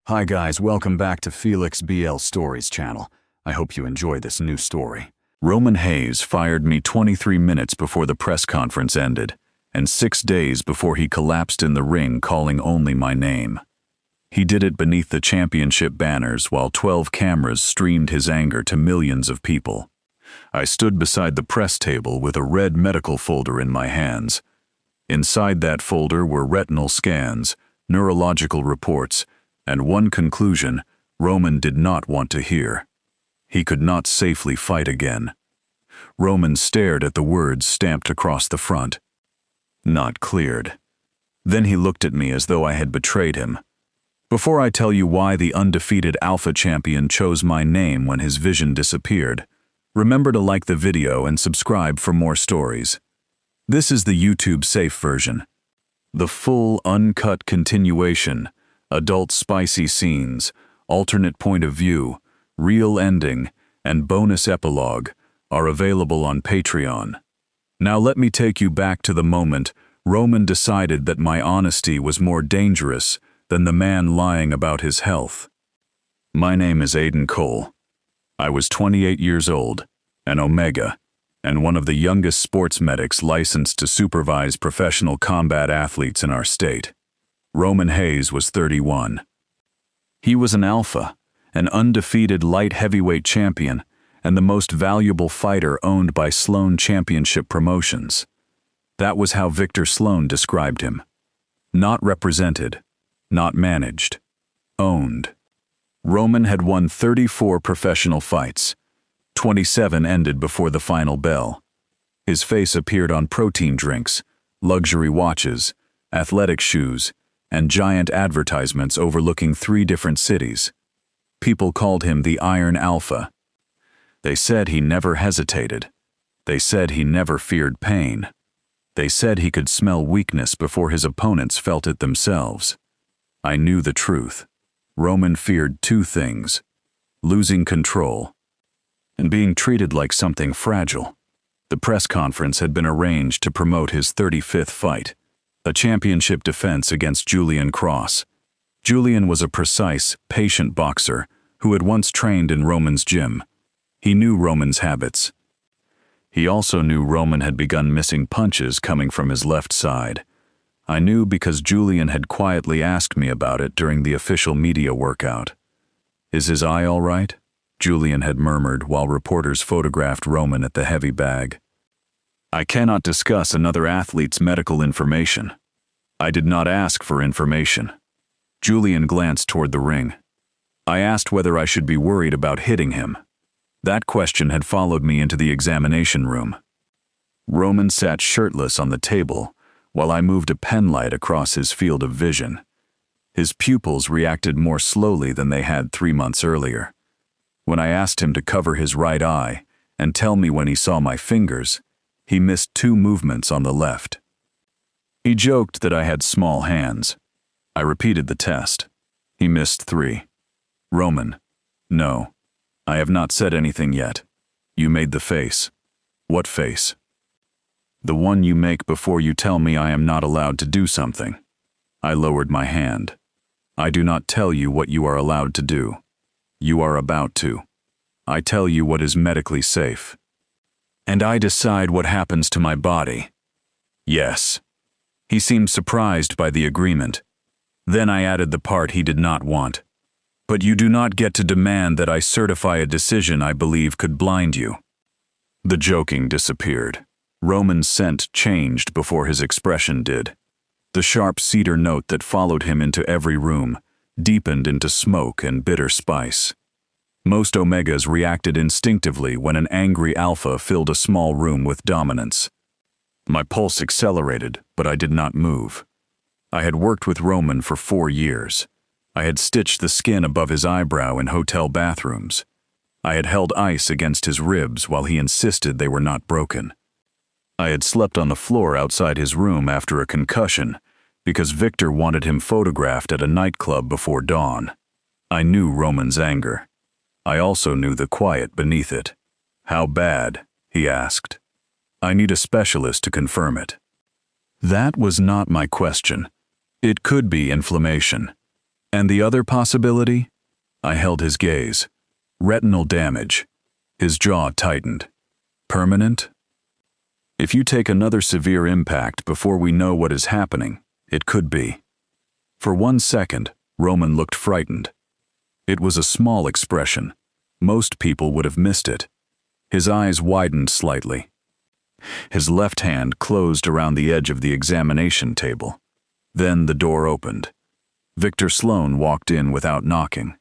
Hi guys, welcome back to Felix BL Stories channel. I hope you enjoy this new story. Roman Hayes fired me 23 minutes before the press conference ended, and 6 days before he collapsed in the ring calling only my name. He did it beneath the championship banners while 12 cameras streamed his anger to millions of people. I stood beside the press table with a red medical folder in my hands. Inside that folder were retinal scans, neurological reports, and one conclusion Roman did not want to hear. He could not safely fight again. Roman stared at the words stamped across the front. Not cleared. Then he looked at me as though I had betrayed him. Before I tell you why the undefeated alpha champion chose my name when his vision disappeared, remember to like the video and subscribe for more stories. This is the YouTube safe version. The full, uncut continuation, adult spicy scenes, alternate point of view, real ending, and bonus epilogue are available on Patreon. Now let me take you back to the moment Roman decided that my honesty was more dangerous than the man lying about his health. My name is Aiden Cole. I was 28 years old, an Omega, and one of the youngest sports medics licensed to supervise professional combat athletes in our state. Roman Hayes was 31. He was an alpha, an undefeated light heavyweight champion, and the most valuable fighter owned by Sloan Championship Promotions. That was how Victor Sloan described him. Not represented, not managed, owned. Roman had won 34 professional fights. 27 ended before the final bell. His face appeared on protein drinks, luxury watches, athletic shoes, and giant advertisements overlooking 3 different cities. People called him the Iron Alpha. They said he never hesitated. They said he never feared pain. They said he could smell weakness before his opponents felt it themselves. I knew the truth. Roman feared 2 things: losing control and being treated like something fragile. The press conference had been arranged to promote his 35th fight, a championship defense against Julian Cross. Julian was a precise, patient boxer who had once trained in Roman's gym. He knew Roman's habits. He also knew Roman had begun missing punches coming from his left side. I knew because Julian had quietly asked me about it during the official media workout. "Is his eye all right?" Julian had murmured while reporters photographed Roman at the heavy bag. I cannot discuss another athlete's medical information. I did not ask for information. Julian glanced toward the ring. I asked whether I should be worried about hitting him. That question had followed me into the examination room. Roman sat shirtless on the table while I moved a penlight across his field of vision. His pupils reacted more slowly than they had 3 months earlier. When I asked him to cover his right eye and tell me when he saw my fingers, he missed 2 movements on the left. He joked that I had small hands. I repeated the test. He missed 3. "Roman, no. I have not said anything yet. You made the face." "What face?" "The one you make before you tell me I am not allowed to do something." I lowered my hand. "I do not tell you what you are allowed to do. You are about to. I tell you what is medically safe. And I decide what happens to my body." "Yes." He seemed surprised by the agreement. Then I added the part he did not want. "But you do not get to demand that I certify a decision I believe could blind you." The joking disappeared. Roman's scent changed before his expression did. The sharp cedar note that followed him into every room deepened into smoke and bitter spice. Most Omegas reacted instinctively when an angry alpha filled a small room with dominance. My pulse accelerated, but I did not move. I had worked with Roman for 4 years. I had stitched the skin above his eyebrow in hotel bathrooms. I had held ice against his ribs while he insisted they were not broken. I had slept on the floor outside his room after a concussion because Victor wanted him photographed at a nightclub before dawn. I knew Roman's anger. I also knew the quiet beneath it. "How bad?" he asked. "I need a specialist to confirm it." That was not my question. It could be inflammation. And the other possibility? I held his gaze. Retinal damage. His jaw tightened. Permanent? If you take another severe impact before we know what is happening, it could be. For 1 second, Roman looked frightened. It was a small expression. Most people would have missed it. His eyes widened slightly. His left hand closed around the edge of the examination table. Then the door opened. Victor Sloan walked in without knocking.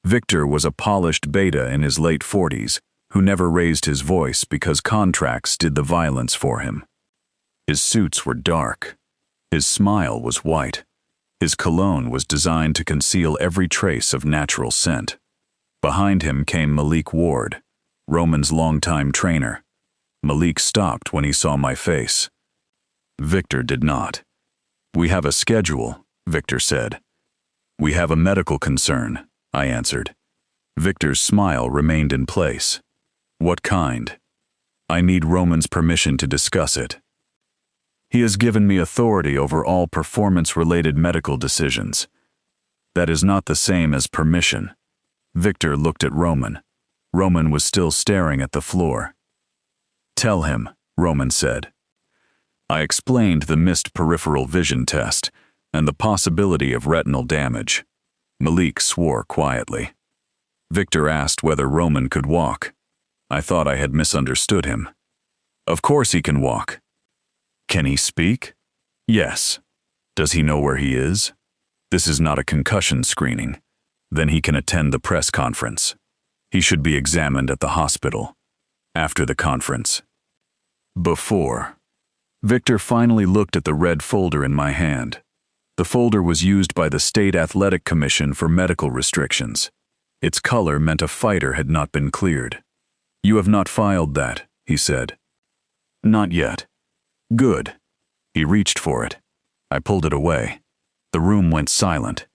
Victor was a polished beta in his late 40s, who never raised his voice because contracts did the violence for him. His suits were dark. His smile was white. His cologne was designed to conceal every trace of natural scent. Behind him came Malik Ward, Roman's longtime trainer. Malik stopped when he saw my face. Victor did not. "We have a schedule," Victor said. "We have a medical concern," I answered. Victor's smile remained in place. "What kind?" "I need Roman's permission to discuss it. He has given me authority over all performance-related medical decisions. That is not the same as permission." Victor looked at Roman. Roman was still staring at the floor. "Tell him," Roman said. I explained the missed peripheral vision test and the possibility of retinal damage. Malik swore quietly. Victor asked whether Roman could walk. I thought I had misunderstood him. "Of course he can walk." "Can he speak?" "Yes." "Does he know where he is?" "This is not a concussion screening. Then he can attend the press conference. He should be examined at the hospital. After the conference." "Before." Victor finally looked at the red folder in my hand. The folder was used by the State Athletic Commission for medical restrictions. Its color meant a fighter had not been cleared. "You have not filed that," he said. "Not yet." "Good." He reached for it. I pulled it away. The room went silent.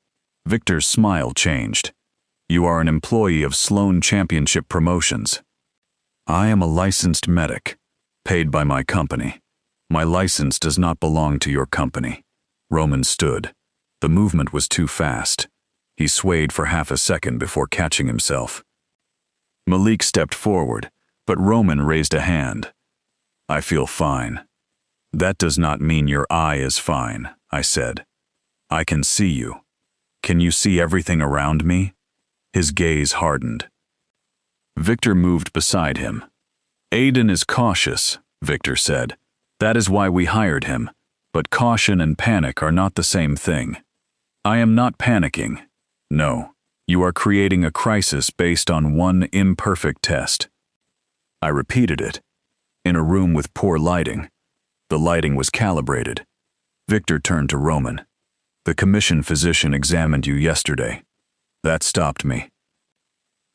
Victor's smile changed. "You are an employee of Sloan Championship Promotions." "I am a licensed medic, paid by my company. My license does not belong to your company." Roman stood. The movement was too fast. He swayed for half a second before catching himself. Malik stepped forward, but Roman raised a hand. "I feel fine." "That does not mean your eye is fine," I said. "I can see you. Can you see everything around me?" His gaze hardened. Victor moved beside him. "Aiden is cautious," Victor said. "That is why we hired him. But caution and panic are not the same thing." "I am not panicking." "No, you are creating a crisis based on one imperfect test." I repeated it. In a room with poor lighting. The lighting was calibrated. Victor turned to Roman. "The commission physician examined you yesterday." That stopped me.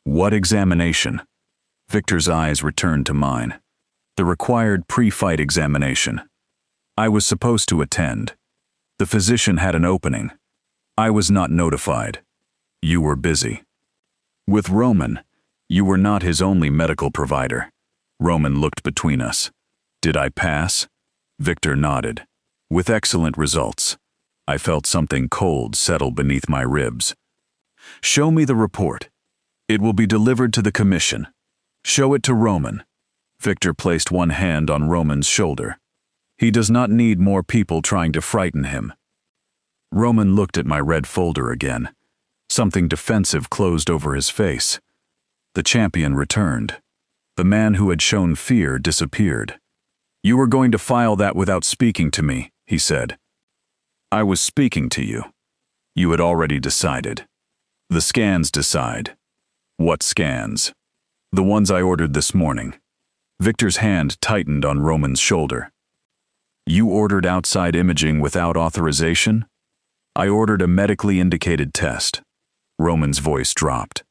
"What examination?" Victor's eyes returned to mine. "The required pre-fight examination. I was supposed to attend. The physician had an opening. I was not notified. You were busy." "With Roman, you were not his only medical provider." Roman looked between us. "Did I pass?" Victor nodded. "With excellent results." I felt something cold settle beneath my ribs. "Show me the report. It will be delivered to the commission. Show it to Roman." Victor placed one hand on Roman's shoulder. "He does not need more people trying to frighten him." Roman looked at my red folder again. Something defensive closed over his face. The champion returned. The man who had shown fear disappeared. "You were going to file that without speaking to me," he said. "I was speaking to you. You had already decided. The scans decide." "What scans?" "The ones I ordered this morning." Victor's hand tightened on Roman's shoulder. "You ordered outside imaging without authorization?" "I ordered a medically indicated test." Roman's voice dropped.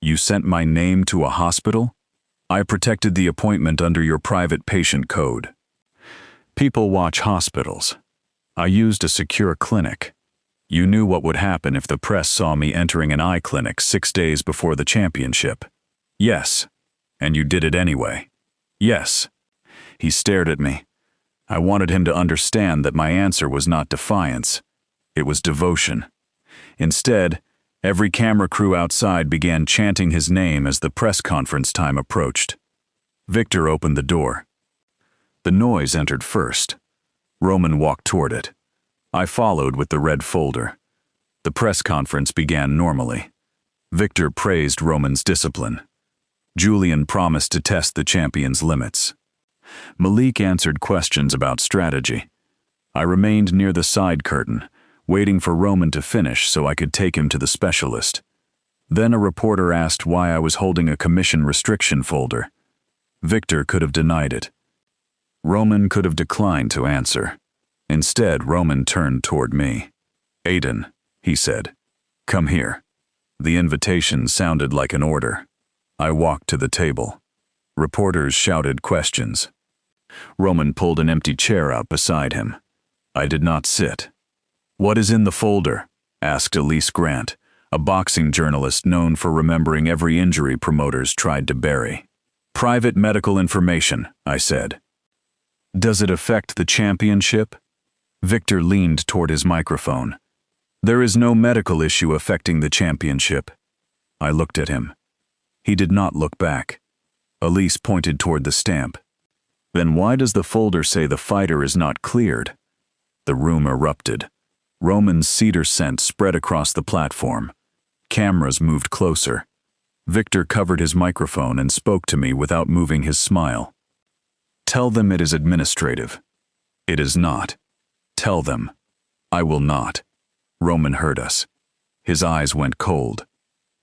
"You sent my name to a hospital?" "I protected the appointment under your private patient code." People watch hospitals. I used a secure clinic. You knew what would happen if the press saw me entering an eye clinic 6 days before the championship. "Yes." "And you did it anyway." "Yes." He stared at me. I wanted him to understand that my answer was not defiance. It was devotion. Instead, every camera crew outside began chanting his name as the press conference time approached. Victor opened the door. The noise entered first. Roman walked toward it. I followed with the red folder. The press conference began normally. Victor praised Roman's discipline. Julian promised to test the champion's limits. Malik answered questions about strategy. I remained near the side curtain, waiting for Roman to finish so I could take him to the specialist. Then a reporter asked why I was holding a commission restriction folder. Victor could have denied it. Roman could have declined to answer. Instead, Roman turned toward me. "Aiden," he said, "come here." The invitation sounded like an order. I walked to the table. Reporters shouted questions. Roman pulled an empty chair out beside him. I did not sit. "What is in the folder?" asked Elise Grant, a boxing journalist known for remembering every injury promoters tried to bury. "Private medical information," I said. "Does it affect the championship?" Victor leaned toward his microphone. "There is no medical issue affecting the championship." I looked at him. He did not look back. Elise pointed toward the stamp. "Then why does the folder say the fighter is not cleared?" The room erupted. Roman's cedar scent spread across the platform. Cameras moved closer. Victor covered his microphone and spoke to me without moving his smile. "Tell them it is administrative." "It is not." "Tell them." "I will not." Roman heard us. His eyes went cold.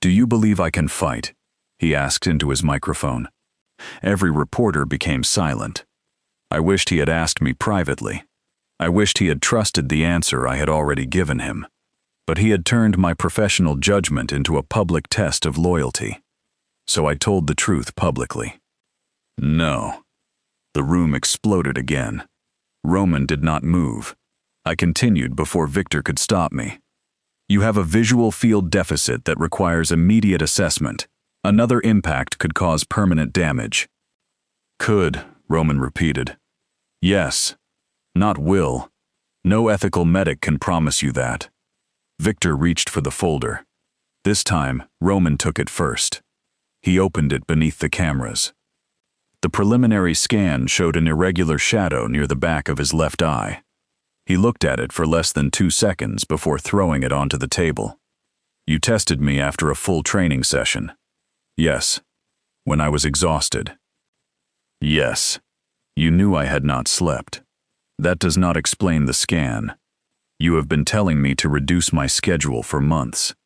"Do you believe I can fight?" he asked into his microphone. Every reporter became silent. I wished he had asked me privately. I wished he had trusted the answer I had already given him. But he had turned my professional judgment into a public test of loyalty. So I told the truth publicly. "No." The room exploded again. Roman did not move. I continued before Victor could stop me. "You have a visual field deficit that requires immediate assessment. Another impact could cause permanent damage." "Could," Roman repeated. "Yes. Not will. No ethical medic can promise you that." Victor reached for the folder. This time, Roman took it first. He opened it beneath the cameras. The preliminary scan showed an irregular shadow near the back of his left eye. He looked at it for less than 2 seconds before throwing it onto the table. "You tested me after a full training session." "Yes." "When I was exhausted." "Yes." "You knew I had not slept." "That does not explain the scan. You have been telling me to reduce my schedule for months.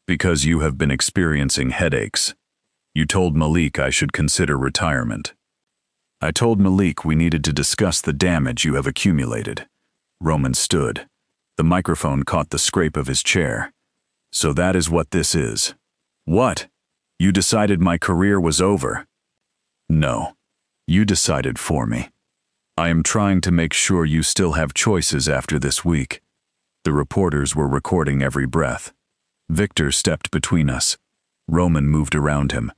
Because you have been experiencing headaches. You told Malik I should consider retirement." "I told Malik we needed to discuss the damage you have accumulated." Roman stood. The microphone caught the scrape of his chair. "So that is what this is." "What? You decided my career was over?" "No. You decided for me. I am trying to make sure you still have choices after this week." The reporters were recording every breath. Victor stepped between us. Roman moved around him.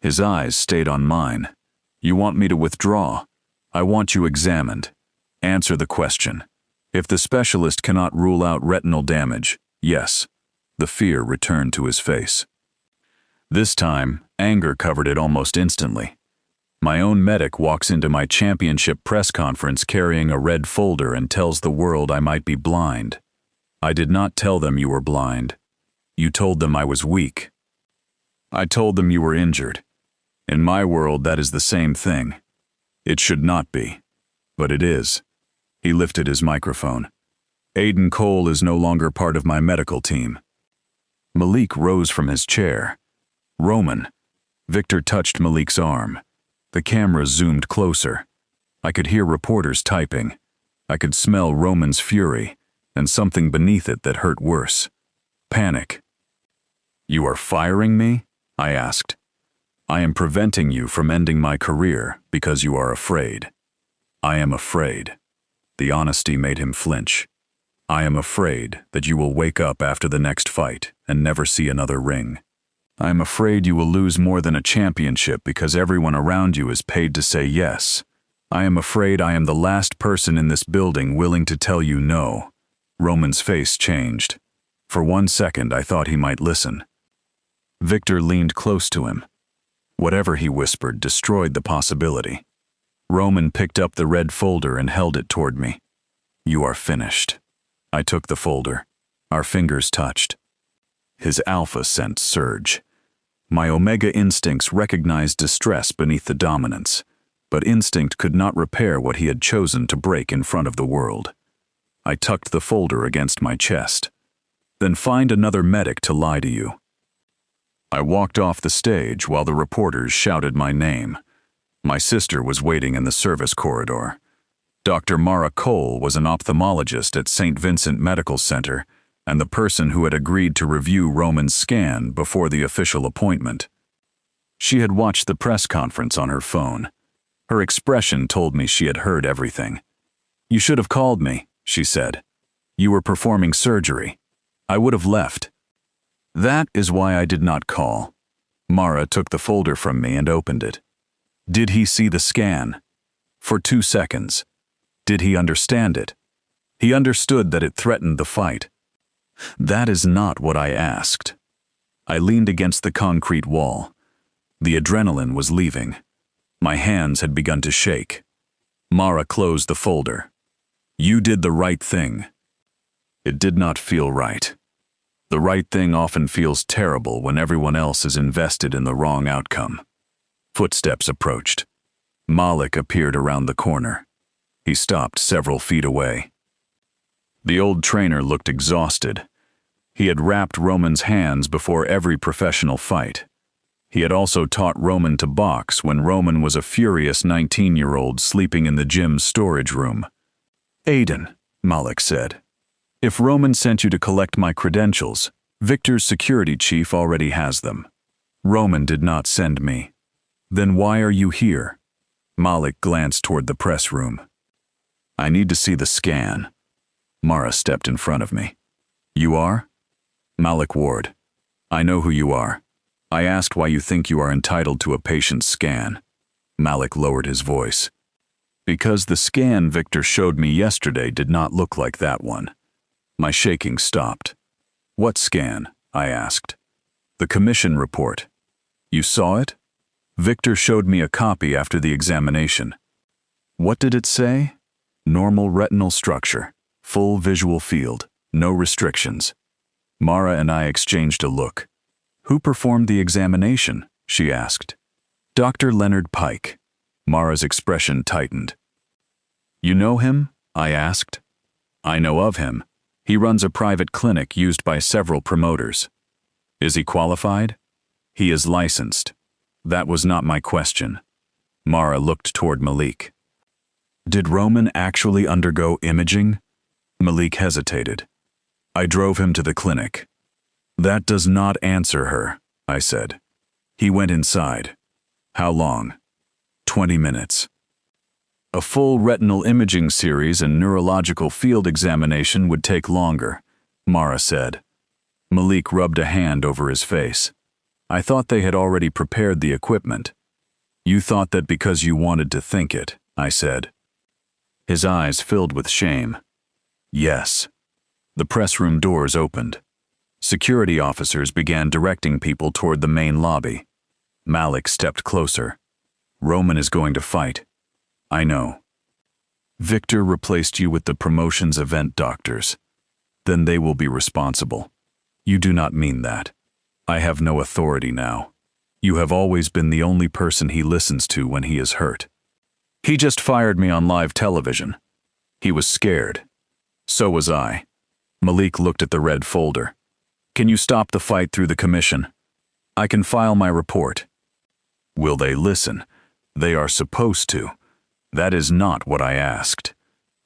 His eyes stayed on mine. "You want me to withdraw? I want you examined. Answer the question. If the specialist cannot rule out retinal damage, yes." The fear returned to his face. This time, anger covered it almost instantly. My own medic walks into my championship press conference carrying a red folder and tells the world I might be blind. I did not tell them you were blind. You told them I was weak. I told them you were injured. In my world, that is the same thing. It should not be, but it is. He lifted his microphone. "Aiden Cole is no longer part of my medical team." Malik rose from his chair. "Roman." Victor touched Malik's arm. The camera zoomed closer. I could hear reporters typing. I could smell Roman's fury, and something beneath it that hurt worse. Panic. "You are firing me?" I asked. "I am preventing you from ending my career because you are afraid." "I am afraid." The honesty made him flinch. "I am afraid that you will wake up after the next fight and never see another ring. I am afraid you will lose more than a championship because everyone around you is paid to say yes. I am afraid I am the last person in this building willing to tell you no." Roman's face changed. For 1 second, I thought he might listen. Victor leaned close to him. Whatever he whispered destroyed the possibility. Roman picked up the red folder and held it toward me. "You are finished." I took the folder. Our fingers touched. His alpha sent surge. My omega instincts recognized distress beneath the dominance, but instinct could not repair what he had chosen to break in front of the world. I tucked the folder against my chest. "Then find another medic to lie to you." I walked off the stage while the reporters shouted my name. My sister was waiting in the service corridor. Dr. Mara Cole was an ophthalmologist at St. Vincent Medical Center and the person who had agreed to review Roman's scan before the official appointment. She had watched the press conference on her phone. Her expression told me she had heard everything. "You should have called me," she said. "You were performing surgery. I would have left." That is why I did not call. Mara took the folder from me and opened it. Did he see the scan? For 2 seconds. Did he understand it? He understood that it threatened the fight. That is not what I asked. I leaned against the concrete wall. The adrenaline was leaving. My hands had begun to shake. Mara closed the folder. "You did the right thing." It did not feel right. The right thing often feels terrible when everyone else is invested in the wrong outcome. Footsteps approached. Malik appeared around the corner. He stopped several feet away. The old trainer looked exhausted. He had wrapped Roman's hands before every professional fight. He had also taught Roman to box when Roman was a furious 19-year-old sleeping in the gym's storage room. "Aiden," Malik said, "if Roman sent you to collect my credentials, Victor's security chief already has them. Roman did not send me. Then why are you here?" Malik glanced toward the press room. "I need to see the scan." Mara stepped in front of me. "You are?" "Malik Ward. I know who you are. I asked why you think you are entitled to a patient's scan." Malik lowered his voice. "Because the scan Victor showed me yesterday did not look like that one." My shaking stopped. "What scan?" I asked. "The commission report." "You saw it?" "Victor showed me a copy after the examination." "What did it say?" "Normal retinal structure, full visual field, no restrictions." Mara and I exchanged a look. "Who performed the examination?" she asked. "Dr. Leonard Pike." Mara's expression tightened. "You know him?" I asked. "I know of him. He runs a private clinic used by several promoters." "Is he qualified?" "He is licensed." That was not my question. Mara looked toward Malik. "Did Roman actually undergo imaging?" Malik hesitated. "I drove him to the clinic." "That does not answer her," I said. "He went inside." "How long?" 20 minutes. "A full retinal imaging series and neurological field examination would take longer," Mara said. Malik rubbed a hand over his face. "I thought they had already prepared the equipment." "You thought that because you wanted to think it," I said. His eyes filled with shame. "Yes." The press room doors opened. Security officers began directing people toward the main lobby. Malik stepped closer. "Roman is going to fight." "I know." "Victor replaced you with the promotion's event doctors. Then they will be responsible." "You do not mean that." "I have no authority now. You have always been the only person he listens to when he is hurt." "He just fired me on live television." He was scared. So was I. Malik looked at the red folder. "Can you stop the fight through the commission? I can file my report." Will they listen? They are supposed to. That is not what I asked.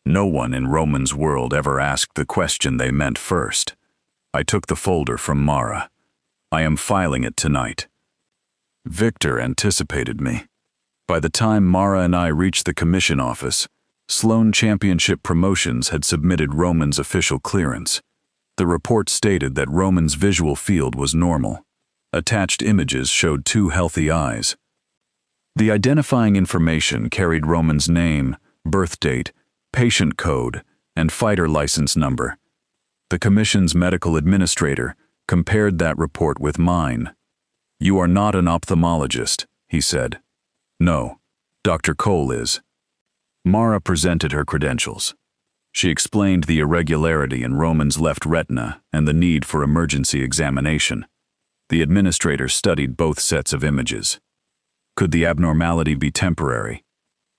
No one in Roman's world ever asked the question they meant first. I took the folder from Mara. "I am filing it tonight." Victor anticipated me. By the time Mara and I reached the commission office, Sloan Championship Promotions had submitted Roman's official clearance. The report stated that Roman's visual field was normal. Attached images showed 2 healthy eyes. The identifying information carried Roman's name, birth date, patient code, and fighter license number. The commission's medical administrator compared that report with mine. "You are not an ophthalmologist," he said. "No, Dr. Cole is." Mara presented her credentials. She explained the irregularity in Roman's left retina and the need for emergency examination. The administrator studied both sets of images. Could the abnormality be temporary?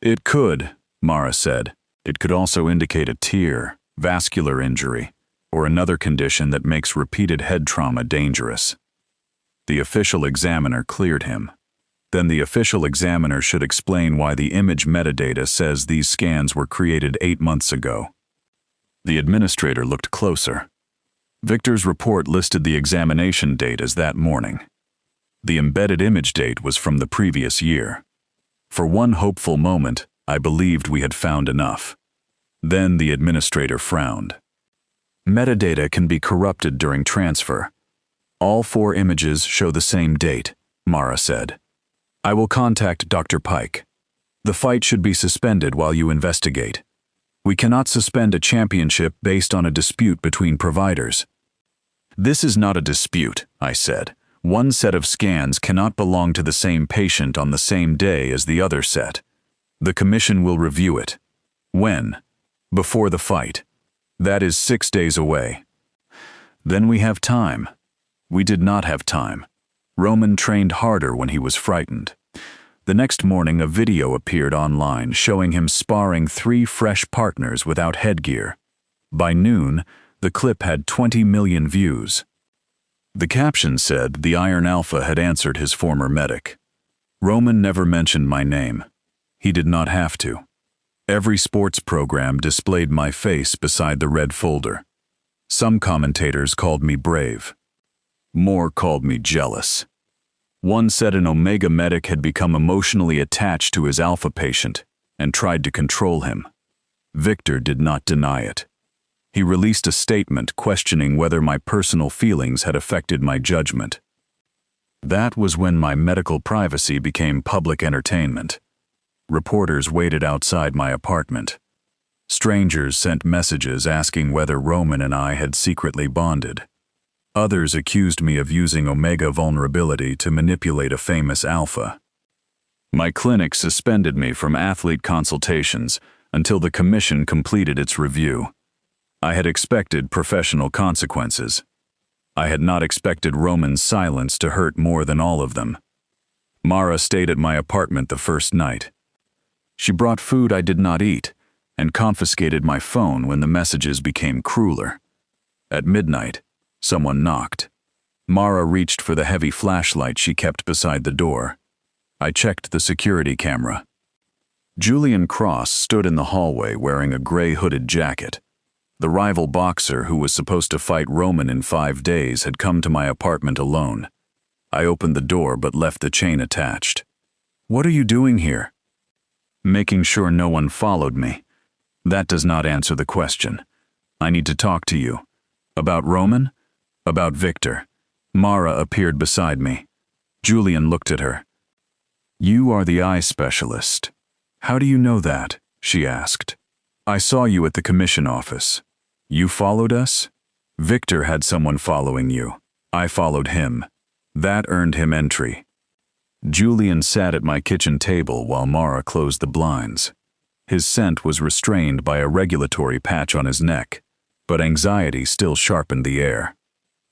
"It could," Mara said. "It could also indicate a tear, vascular injury, or another condition that makes repeated head trauma dangerous." The official examiner cleared him. Then the official examiner should explain why the image metadata says these scans were created 8 months ago. The administrator looked closer. Victor's report listed the examination date as that morning. The embedded image date was from the previous year. For one hopeful moment, I believed we had found enough. Then the administrator frowned. "Metadata can be corrupted during transfer. All 4 images show the same date," Mara said. "I will contact Dr. Pike. The fight should be suspended while you investigate. We cannot suspend a championship based on a dispute between providers." "This is not a dispute," I said. "One set of scans cannot belong to the same patient on the same day as the other set. The commission will review it." "When?" "Before the fight. That is 6 days away." "Then we have time." We did not have time. Roman trained harder when he was frightened. The next morning, a video appeared online showing him sparring 3 fresh partners without headgear. By noon, the clip had 20 million views. The caption said the Iron Alpha had answered his former medic. Roman never mentioned my name. He did not have to. Every sports program displayed my face beside the red folder. Some commentators called me brave. More called me jealous. One said an Omega medic had become emotionally attached to his Alpha patient and tried to control him. Victor did not deny it. He released a statement questioning whether my personal feelings had affected my judgment. That was when my medical privacy became public entertainment. Reporters waited outside my apartment. Strangers sent messages asking whether Roman and I had secretly bonded. Others accused me of using Omega vulnerability to manipulate a famous Alpha. My clinic suspended me from athlete consultations until the commission completed its review. I had expected professional consequences. I had not expected Roman's silence to hurt more than all of them. Mara stayed at my apartment the first night. She brought food I did not eat and confiscated my phone when the messages became crueler. At midnight, someone knocked. Mara reached for the heavy flashlight she kept beside the door. I checked the security camera. Julian Cross stood in the hallway wearing a gray hooded jacket. The rival boxer who was supposed to fight Roman in 5 days had come to my apartment alone. I opened the door but left the chain attached. "What are you doing here?" "Making sure no one followed me." "That does not answer the question. I need to talk to you." "About Roman?" "About Victor." Mara appeared beside me. Julian looked at her. "You are the eye specialist. How do you know that?" she asked. "I saw you at the commission office." "You followed us?" "Victor had someone following you. I followed him. That earned him entry." Julian sat at my kitchen table while Mara closed the blinds. His scent was restrained by a regulatory patch on his neck, but anxiety still sharpened the air.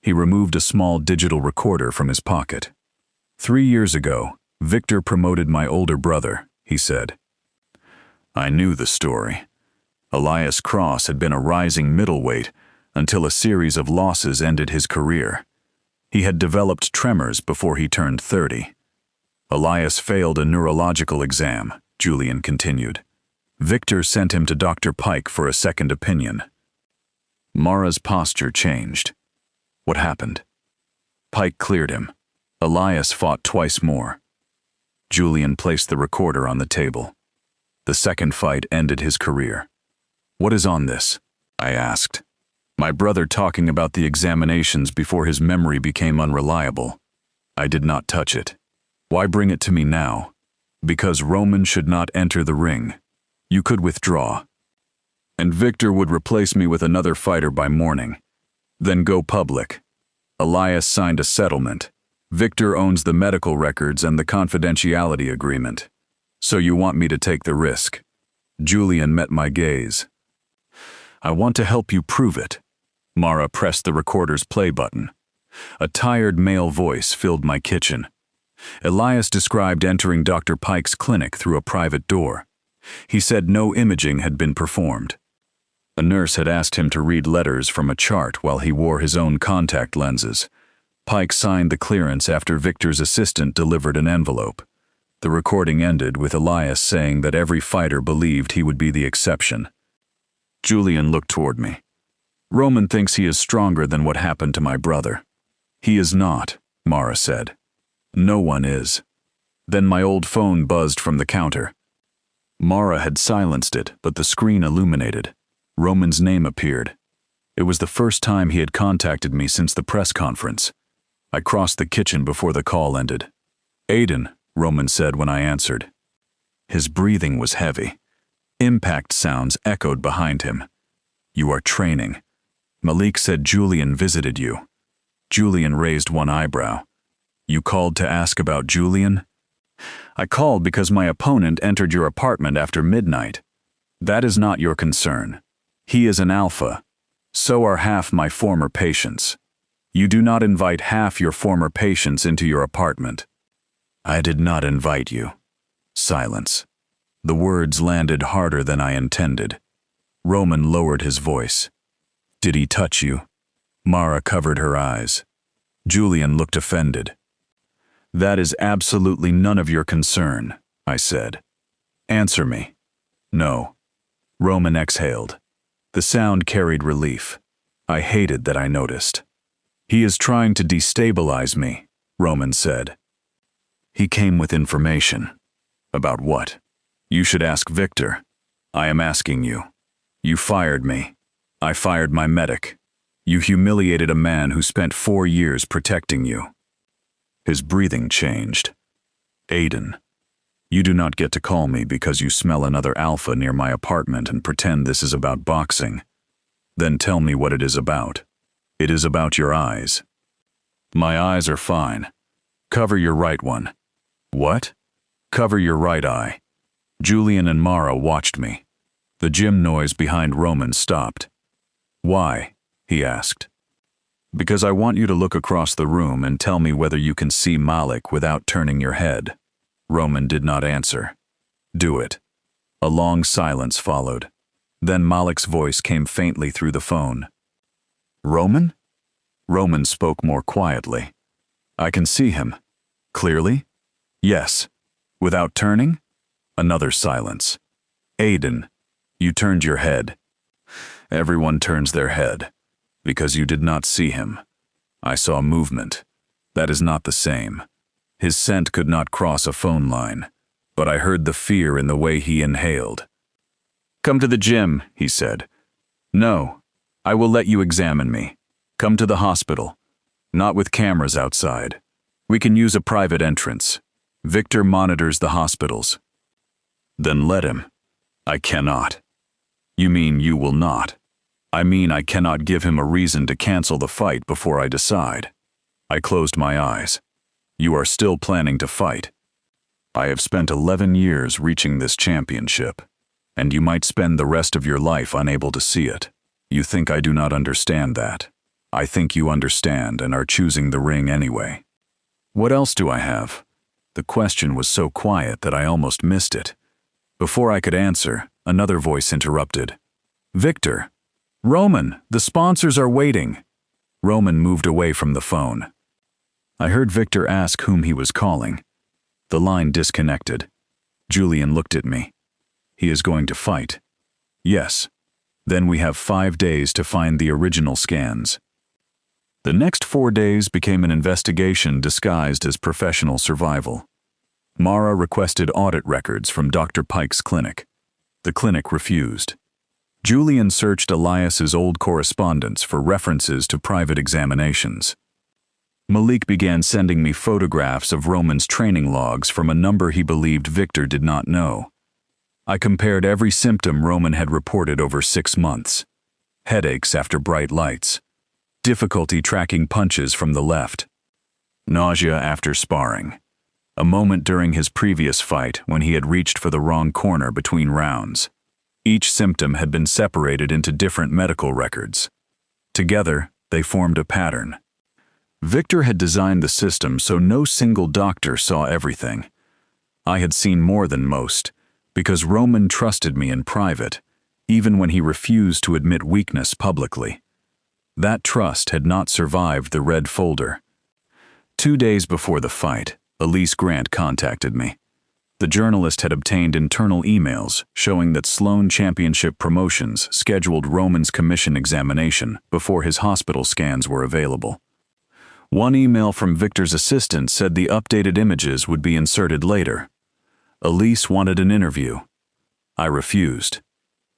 He removed a small digital recorder from his pocket. 3 years ago, Victor promoted my older brother, he said. I knew the story. Elias Cross had been a rising middleweight until a series of losses ended his career. He had developed tremors before he turned 30. Elias failed a neurological exam, Julian continued. Victor sent him to Dr. Pike for a second opinion. Mara's posture changed. What happened? Pike cleared him. Elias fought twice more. Julian placed the recorder on the table. The second fight ended his career. What is on this? I asked. My brother talking about the examinations before his memory became unreliable. I did not touch it. Why bring it to me now? Because Roman should not enter the ring. You could withdraw. And Victor would replace me with another fighter by morning. Then go public. Elias signed a settlement. Victor owns the medical records and the confidentiality agreement. So you want me to take the risk? Julian met my gaze. I want to help you prove it. Mara pressed the recorder's play button. A tired male voice filled my kitchen. Elias described entering Dr. Pike's clinic through a private door. He said no imaging had been performed. A nurse had asked him to read letters from a chart while he wore his own contact lenses. Pike signed the clearance after Victor's assistant delivered an envelope. The recording ended with Elias saying that every fighter believed he would be the exception. Julian looked toward me. Roman thinks he is stronger than what happened to my brother. He is not, Mara said. No one is. Then my old phone buzzed from the counter. Mara had silenced it, but the screen illuminated. Roman's name appeared. It was the first time he had contacted me since the press conference. I crossed the kitchen before the call ended. Aiden, Roman said when I answered. His breathing was heavy. Impact sounds echoed behind him. You are training. Malik said Julian visited you. Julian raised one eyebrow. You called to ask about Julian? I called because my opponent entered your apartment after midnight. That is not your concern. He is an alpha. So are half my former patients. You do not invite half your former patients into your apartment. I did not invite you. Silence. The words landed harder than I intended. Roman lowered his voice. Did he touch you? Mara covered her eyes. Julian looked offended. That is absolutely none of your concern, I said. Answer me. No. Roman exhaled. The sound carried relief. I hated that I noticed. He is trying to destabilize me, Roman said. He came with information. About what? You should ask Victor. I am asking you. You fired me. I fired my medic. You humiliated a man who spent 4 years protecting you. His breathing changed. Aiden, you do not get to call me because you smell another alpha near my apartment and pretend this is about boxing. Then tell me what it is about. It is about your eyes. My eyes are fine. Cover your right one. What? Cover your right eye. Julian and Mara watched me. The gym noise behind Roman stopped. Why? He asked. Because I want you to look across the room and tell me whether you can see Malik without turning your head. Roman did not answer. Do it. A long silence followed. Then Malik's voice came faintly through the phone. Roman? Roman spoke more quietly. I can see him. Clearly? Yes. Without turning? Another silence. Aiden, you turned your head. Everyone turns their head. Because you did not see him. I saw movement. That is not the same. His scent could not cross a phone line, but I heard the fear in the way he inhaled. Come to the gym, he said. No, I will let you examine me. Come to the hospital. Not with cameras outside. We can use a private entrance. Victor monitors the hospitals. Then let him. I cannot. You mean you will not? I mean I cannot give him a reason to cancel the fight before I decide. I closed my eyes. You are still planning to fight. I have spent 11 years reaching this championship, and you might spend the rest of your life unable to see it. You think I do not understand that. I think you understand and are choosing the ring anyway. What else do I have? The question was so quiet that I almost missed it. Before I could answer, another voice interrupted. Victor! Roman, the sponsors are waiting. Roman moved away from the phone. I heard Victor ask whom he was calling. The line disconnected. Julian looked at me. He is going to fight. Yes. Then we have 5 days to find the original scans. The next 4 days became an investigation disguised as professional survival. Mara requested audit records from Dr. Pike's clinic. The clinic refused. Julian searched Elias's old correspondence for references to private examinations. Malik began sending me photographs of Roman's training logs from a number he believed Victor did not know. I compared every symptom Roman had reported over 6 months. Headaches after bright lights. difficulty tracking punches from the left, nausea after sparring, a moment during his previous fight when he had reached for the wrong corner between rounds. Each symptom had been separated into different medical records. Together, they formed a pattern. Victor had designed the system so no single doctor saw everything. I had seen more than most, because Roman trusted me in private, even when he refused to admit weakness publicly. That trust had not survived the red folder. 2 days before the fight, Elise Grant contacted me. The journalist had obtained internal emails showing that Sloan Championship Promotions scheduled Roman's commission examination before his hospital scans were available. One email from Victor's assistant said the updated images would be inserted later. Elise wanted an interview. I refused.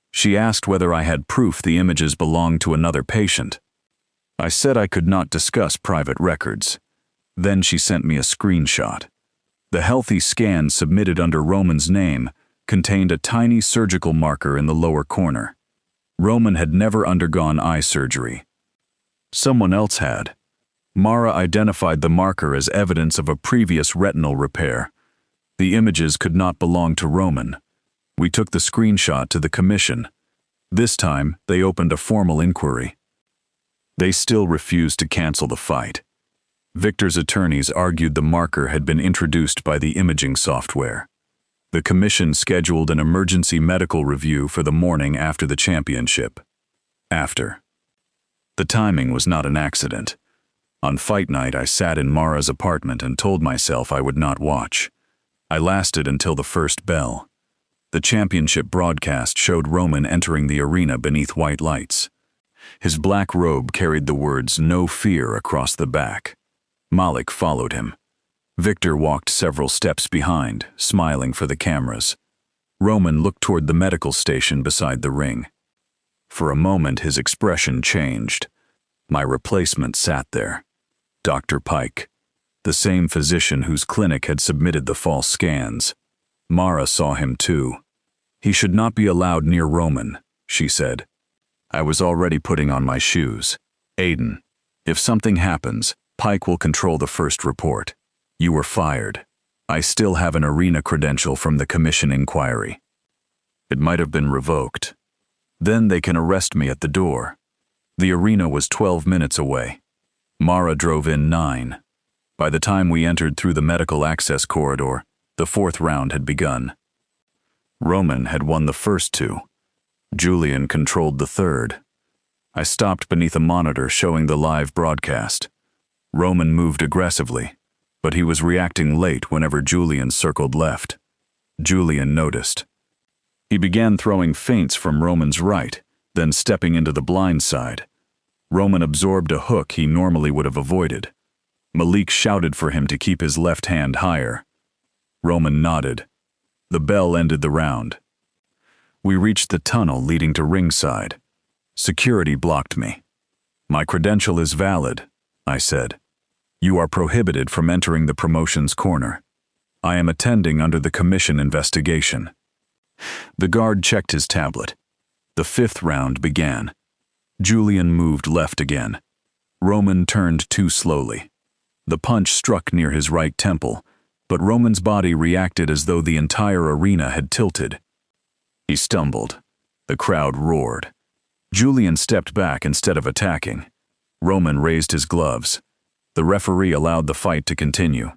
She asked whether I had proof the images belonged to another patient. I said I could not discuss private records. Then she sent me a screenshot. The healthy scan submitted under Roman's name contained a tiny surgical marker in the lower corner. Roman had never undergone eye surgery. Someone else had. Mara identified the marker as evidence of a previous retinal repair. The images could not belong to Roman. We took the screenshot to the commission. This time, they opened a formal inquiry. They still refused to cancel the fight. Victor's attorneys argued the marker had been introduced by the imaging software. The commission scheduled an emergency medical review for the morning after the championship. The timing was not an accident. On fight night, I sat in Mara's apartment and told myself I would not watch. I lasted until the first bell. The championship broadcast showed Roman entering the arena beneath white lights. His black robe carried the words "No Fear" across the back. Malik followed him. Victor walked several steps behind, smiling for the cameras. Roman looked toward the medical station beside the ring. For a moment, his expression changed. My replacement sat there. Dr. Pike, the same physician whose clinic had submitted the false scans. Mara saw him too. He should not be allowed near Roman, she said. I was already putting on my shoes. Aiden, if something happens, Pike will control the first report. You were fired. I still have an arena credential from the commission inquiry. It might have been revoked. Then they can arrest me at the door. The arena was 12 minutes away. Mara drove in 9. By the time we entered through the medical access corridor, the 4th round had begun. Roman had won the first 2. Julian controlled the 3rd. I stopped beneath a monitor showing the live broadcast. Roman moved aggressively, but he was reacting late whenever Julian circled left. Julian noticed. He began throwing feints from Roman's right, then stepping into the blind side. Roman absorbed a hook he normally would have avoided. Malik shouted for him to keep his left hand higher. Roman nodded. The bell ended the round. We reached the tunnel leading to ringside. Security blocked me. My credential is valid, I said. You are prohibited from entering the promotions corner. I am attending under the commission investigation. The guard checked his tablet. The 5th round began. Julian moved left again. Roman turned too slowly. The punch struck near his right temple, but Roman's body reacted as though the entire arena had tilted. He stumbled. The crowd roared. Julian stepped back instead of attacking. Roman raised his gloves. The referee allowed the fight to continue.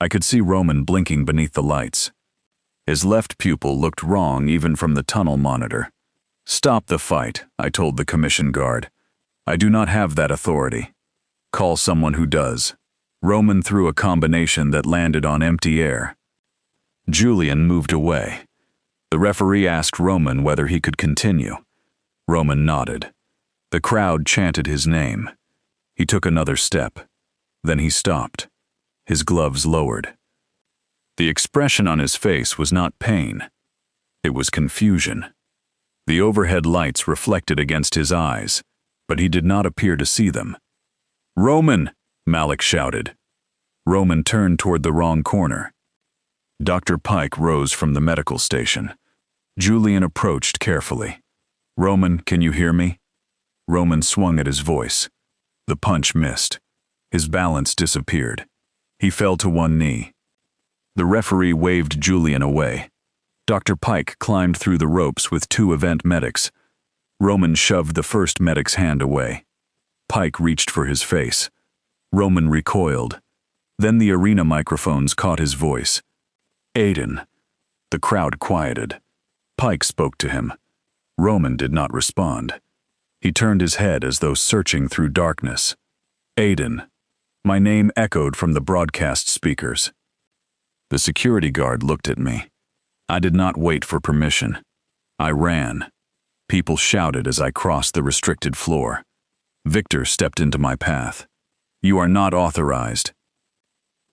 I could see Roman blinking beneath the lights. His left pupil looked wrong even from the tunnel monitor. Stop the fight, I told the commission guard. I do not have that authority. Call someone who does. Roman threw a combination that landed on empty air. Julian moved away. The referee asked Roman whether he could continue. Roman nodded. The crowd chanted his name. He took another step. Then he stopped. His gloves lowered. The expression on his face was not pain. It was confusion. The overhead lights reflected against his eyes, but he did not appear to see them. Roman! Malik shouted. Roman turned toward the wrong corner. Dr. Pike rose from the medical station. Julian approached carefully. Roman, can you hear me? Roman swung at his voice. The punch missed. His balance disappeared. He fell to one knee. The referee waved Julian away. Dr. Pike climbed through the ropes with 2 event medics. Roman shoved the first medic's hand away. Pike reached for his face. Roman recoiled. Then the arena microphones caught his voice. "Aiden." The crowd quieted. Pike spoke to him. Roman did not respond. He turned his head as though searching through darkness. "Aiden." My name echoed from the broadcast speakers. The security guard looked at me. I did not wait for permission. I ran. People shouted as I crossed the restricted floor. Victor stepped into my path. "You are not authorized."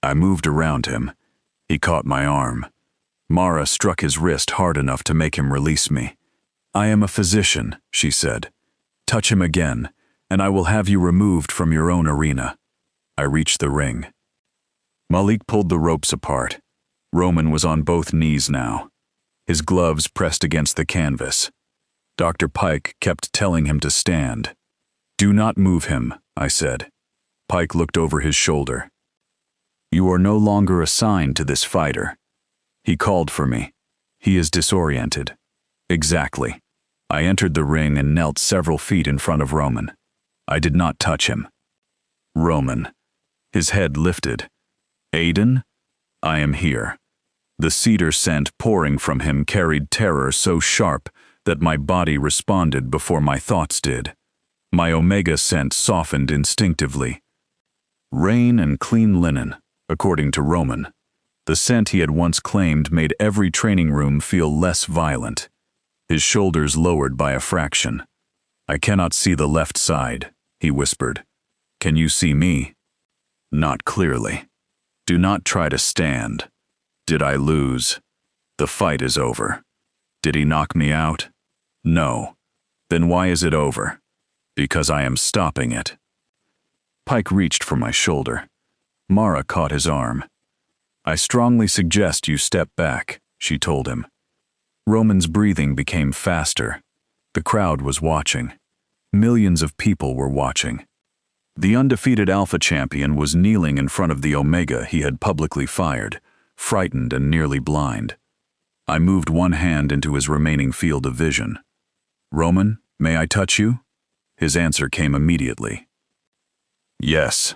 I moved around him. He caught my arm. Mara struck his wrist hard enough to make him release me. "I am a physician," she said. "Touch him again, and I will have you removed from your own arena." I reached the ring. Malik pulled the ropes apart. Roman was on both knees now. His gloves pressed against the canvas. Dr. Pike kept telling him to stand. "Do not move him," I said. Pike looked over his shoulder. "You are no longer assigned to this fighter." He called for me. "He is disoriented." Exactly. I entered the ring and knelt several feet in front of Roman. I did not touch him. "Roman." His head lifted. "Aiden? I am here." The cedar scent pouring from him carried terror so sharp that my body responded before my thoughts did. My Omega scent softened instinctively. Rain and clean linen, according to Roman. The scent he had once claimed made every training room feel less violent. His shoulders lowered by a fraction. "I cannot see the left side," he whispered. "Can you see me?" "Not clearly." "Do not try to stand." "Did I lose?" "The fight is over." "Did he knock me out?" "No." "Then why is it over?" "Because I am stopping it." Pike reached for my shoulder. Mara caught his arm. "I strongly suggest you step back," she told him. Roman's breathing became faster. The crowd was watching. Millions of people were watching. The undefeated Alpha champion was kneeling in front of the Omega he had publicly fired, frightened and nearly blind. I moved one hand into his remaining field of vision. "Roman, may I touch you?" His answer came immediately. "Yes."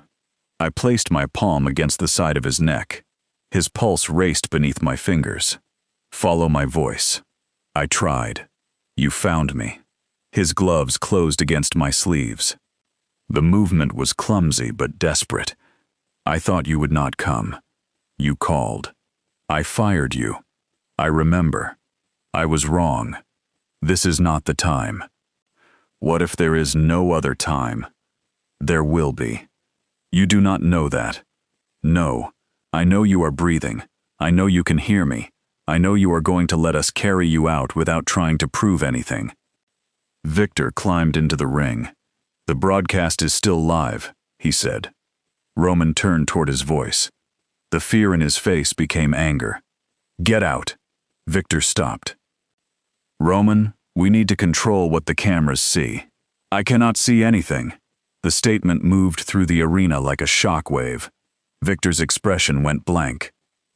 I placed my palm against the side of his neck. His pulse raced beneath my fingers. "Follow my voice." I tried. "You found me." His gloves closed against my sleeves. The movement was clumsy but desperate. "I thought you would not come. You called. I fired you. I remember. I was wrong. This is not the time." "What if there is no other time?" "There will be. You do not know that." "No. I know you are breathing. I know you can hear me. I know you are going to let us carry you out without trying to prove anything." Victor climbed into the ring. "The broadcast is still live," he said. Roman turned toward his voice. The fear in his face became anger. "Get out." Victor stopped. "Roman, we need to control what the cameras see." "I cannot see anything." The statement moved through the arena like a shock wave. Victor's expression went blank.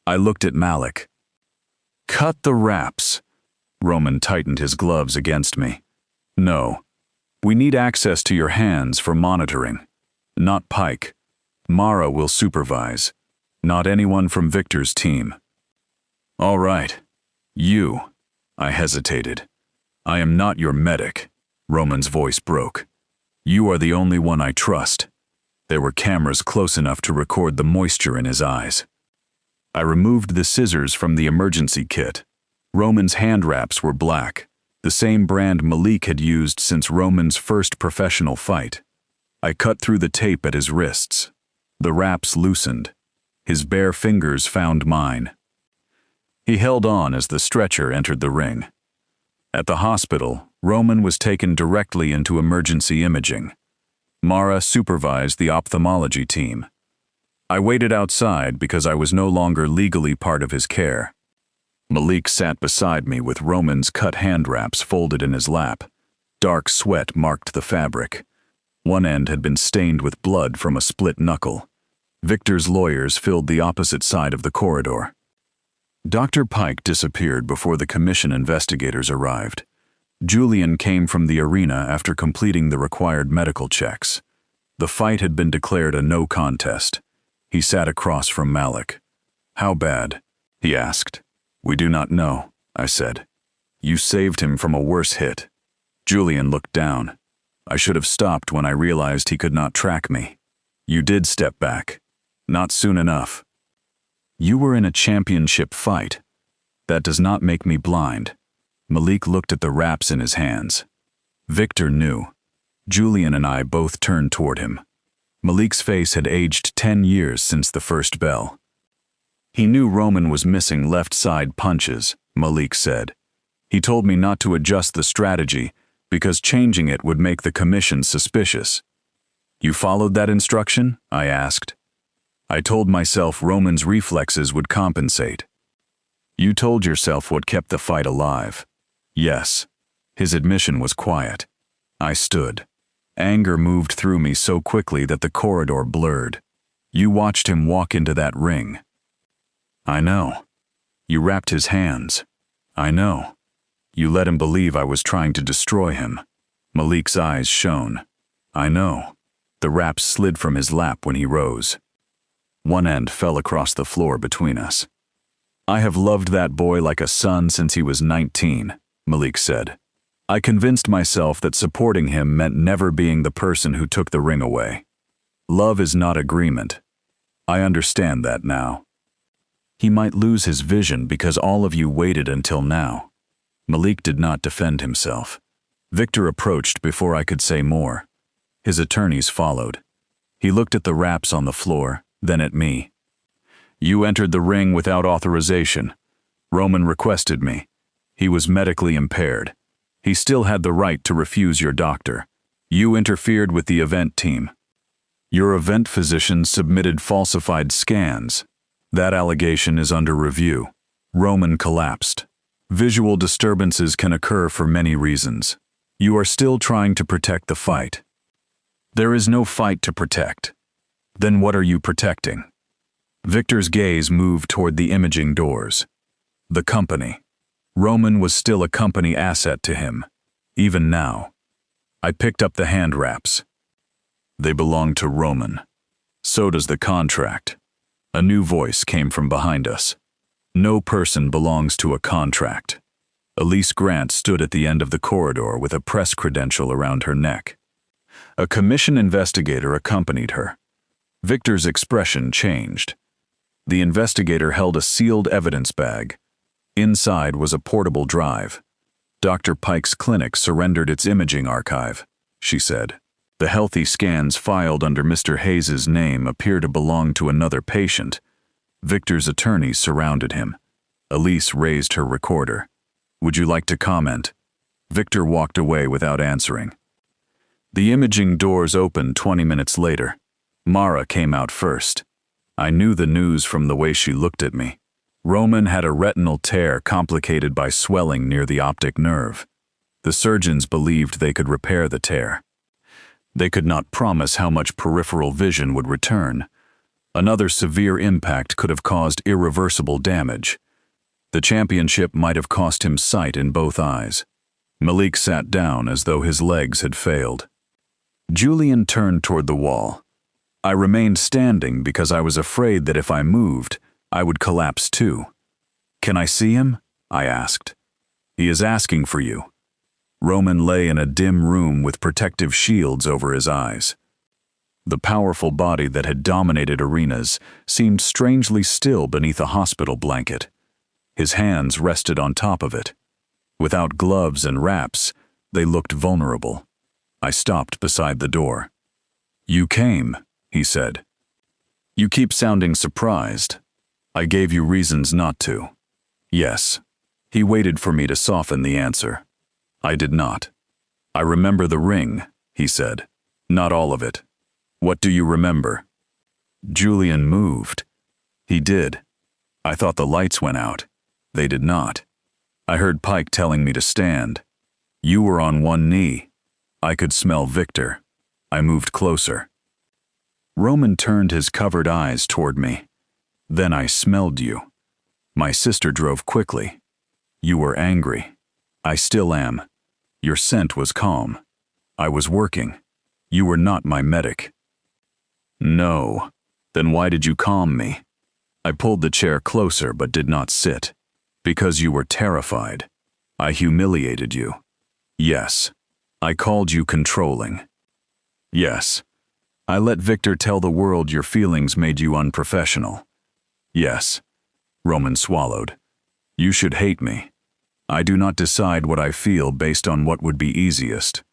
I looked at Malik. "Cut the wraps." Roman tightened his gloves against me. "No. We need access to your hands for monitoring. Not Pike. Mara will supervise. Not anyone from Victor's team." "All right. You." I hesitated. "I am not your medic." Roman's voice broke. "You are the only one I trust." There were cameras close enough to record the moisture in his eyes. I removed the scissors from the emergency kit. Roman's hand wraps were black, the same brand Malik had used since Roman's first professional fight. I cut through the tape at his wrists. The wraps loosened. His bare fingers found mine. He held on as the stretcher entered the ring. At the hospital, Roman was taken directly into emergency imaging. Mara supervised the ophthalmology team. I waited outside because I was no longer legally part of his care. Malik sat beside me with Roman's cut hand wraps folded in his lap. Dark sweat marked the fabric. One end had been stained with blood from a split knuckle. Victor's lawyers filled the opposite side of the corridor. Dr. Pike disappeared before the commission investigators arrived. Julian came from the arena after completing the required medical checks. The fight had been declared a no contest. He sat across from Malik. "How bad?" he asked. "We do not know," I said. "You saved him from a worse hit." Julian looked down. "I should have stopped when I realized he could not track me." "You did step back. Not soon enough." "You were in a championship fight. That does not make me blind." Malik looked at the wraps in his hands. Victor knew. Julian and I both turned toward him. Malik's face had aged 10 years since the first bell. "He knew Roman was missing left side punches," Malik said. "He told me not to adjust the strategy because changing it would make the commission suspicious." "You followed that instruction?" I asked. "I told myself Roman's reflexes would compensate." "You told yourself what kept the fight alive." "Yes." His admission was quiet. I stood. Anger moved through me so quickly that the corridor blurred. "You watched him walk into that ring." "I know." "You wrapped his hands." "I know." "You let him believe I was trying to destroy him." Malik's eyes shone. "I know." The wraps slid from his lap when he rose. One end fell across the floor between us. "I have loved that boy like a son since he was 19, Malik said. "I convinced myself that supporting him meant never being the person who took the ring away. Love is not agreement. I understand that now." "He might lose his vision because all of you waited until now." Malik did not defend himself. Victor approached before I could say more. His attorneys followed. He looked at the wraps on the floor, then at me. "You entered the ring without authorization. Roman requested me. He was medically impaired. He still had the right to refuse your doctor. You interfered with the event team. Your event physician submitted falsified scans. That allegation is under review." Roman collapsed. "Visual disturbances can occur for many reasons. You are still trying to protect the fight." "There is no fight to protect." "Then what are you protecting?" Victor's gaze moved toward the imaging doors. "The company." Roman was still a company asset to him, even now. I picked up the hand wraps. "They belong to Roman. So does the contract." A new voice came from behind us. "No person belongs to a contract." Elise Grant stood at the end of the corridor with a press credential around her neck. A commission investigator accompanied her. Victor's expression changed. The investigator held a sealed evidence bag. Inside was a portable drive. "Dr. Pike's clinic surrendered its imaging archive," she said. "The healthy scans filed under Mr. Hayes's name appear to belong to another patient." Victor's attorneys surrounded him. Elise raised her recorder. "Would you like to comment?" Victor walked away without answering. The imaging doors opened 20 minutes later. Mara came out first. I knew the news from the way she looked at me. Roman had a retinal tear complicated by swelling near the optic nerve. The surgeons believed they could repair the tear. They could not promise how much peripheral vision would return. Another severe impact could have caused irreversible damage. The championship might have cost him sight in both eyes. Malik sat down as though his legs had failed. Julian turned toward the wall. I remained standing because I was afraid that if I moved, I would collapse too. "Can I see him?" I asked. "He is asking for you." Roman lay in a dim room with protective shields over his eyes. The powerful body that had dominated arenas seemed strangely still beneath a hospital blanket. His hands rested on top of it. Without gloves and wraps, they looked vulnerable. I stopped beside the door. "You came," he said. "You keep sounding surprised. I gave you reasons not to." "Yes." He waited for me to soften the answer. I did not. "I remember the ring," he said. "Not all of it." "What do you remember?" Julian moved. He did. I thought the lights went out. They did not. I heard Pike telling me to stand. You were on one knee. I could smell Victor. I moved closer. Roman turned his covered eyes toward me. Then I smelled you. My sister drove quickly. You were angry. I still am. Your scent was calm. I was working. You were not my medic. No. Then why did you calm me? I pulled the chair closer but did not sit. Because you were terrified. I humiliated you. Yes. I called you controlling. Yes. I let Victor tell the world your feelings made you unprofessional. Yes. Roman swallowed. You should hate me. I do not decide what I feel based on what would be easiest.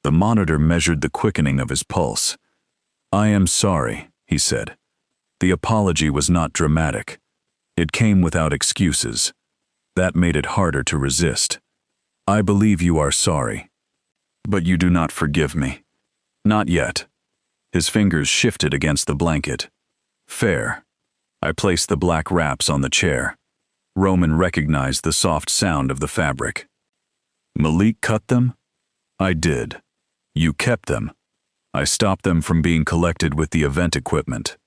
The monitor measured the quickening of his pulse. I am sorry, he said. The apology was not dramatic. It came without excuses. That made it harder to resist. I believe you are sorry. But you do not forgive me. Not yet. His fingers shifted against the blanket. Fair. I placed the black wraps on the chair. Roman recognized the soft sound of the fabric. Malik cut them? I did. You kept them. I stopped them from being collected with the event equipment.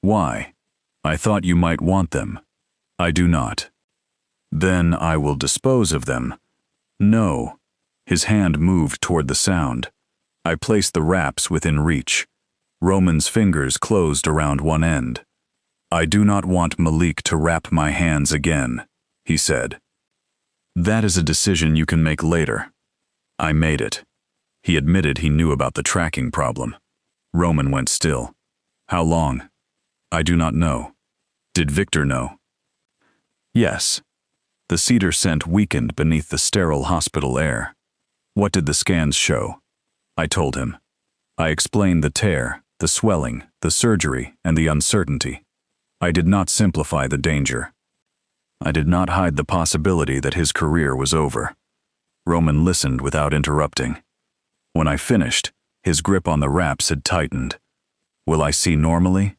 Why? I thought you might want them. I do not. Then I will dispose of them. No. His hand moved toward the sound. I placed the wraps within reach. Roman's fingers closed around one end. I do not want Malik to wrap my hands again, he said. That is a decision you can make later. I made it. He admitted he knew about the tracking problem. Roman went still. How long? I do not know. Did Victor know? Yes. The cedar scent weakened beneath the sterile hospital air. What did the scans show? I told him. I explained the tear, the swelling, the surgery, and the uncertainty. I did not simplify the danger. I did not hide the possibility that his career was over. Roman listened without interrupting. When I finished, his grip on the wraps had tightened. Will I see normally?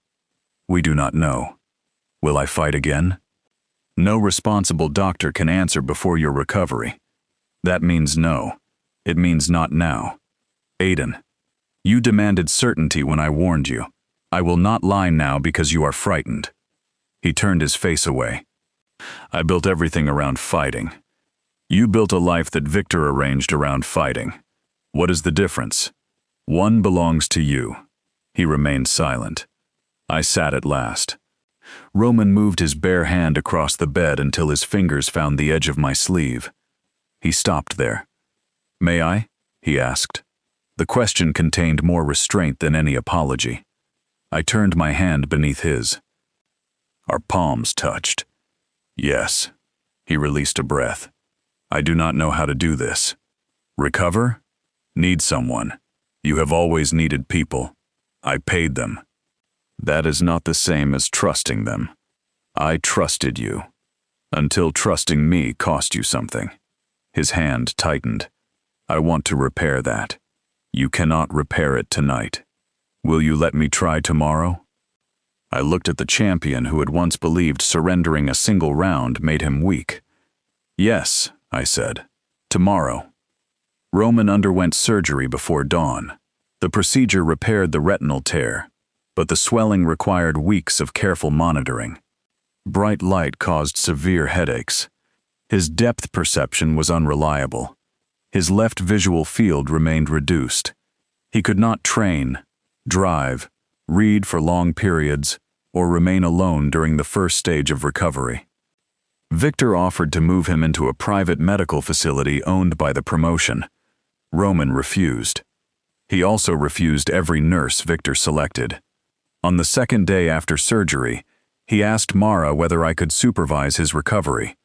We do not know. Will I fight again? No responsible doctor can answer before your recovery. That means no. It means not now. Aiden, you demanded certainty when I warned you. I will not lie now because you are frightened. He turned his face away. I built everything around fighting. You built a life that Victor arranged around fighting. What is the difference? One belongs to you. He remained silent. I sat at last. Roman moved his bare hand across the bed until his fingers found the edge of my sleeve. He stopped there. May I? He asked. The question contained more restraint than any apology. I turned my hand beneath his. Our palms touched. Yes. He released a breath. I do not know how to do this. Recover? Need someone. You have always needed people. I paid them. That is not the same as trusting them. I trusted you. Until trusting me cost you something. His hand tightened. I want to repair that. You cannot repair it tonight. Will you let me try tomorrow? I looked at the champion who had once believed surrendering a single round made him weak. Yes, I said. Tomorrow. Roman underwent surgery before dawn. The procedure repaired the retinal tear, but the swelling required weeks of careful monitoring. Bright light caused severe headaches. His depth perception was unreliable. His left visual field remained reduced. He could not train, drive, read for long periods, or remain alone during the first stage of recovery. Victor offered to move him into a private medical facility owned by the promotion. Roman refused. He also refused every nurse Victor selected. On the second day after surgery, he asked Mara whether I could supervise his recovery.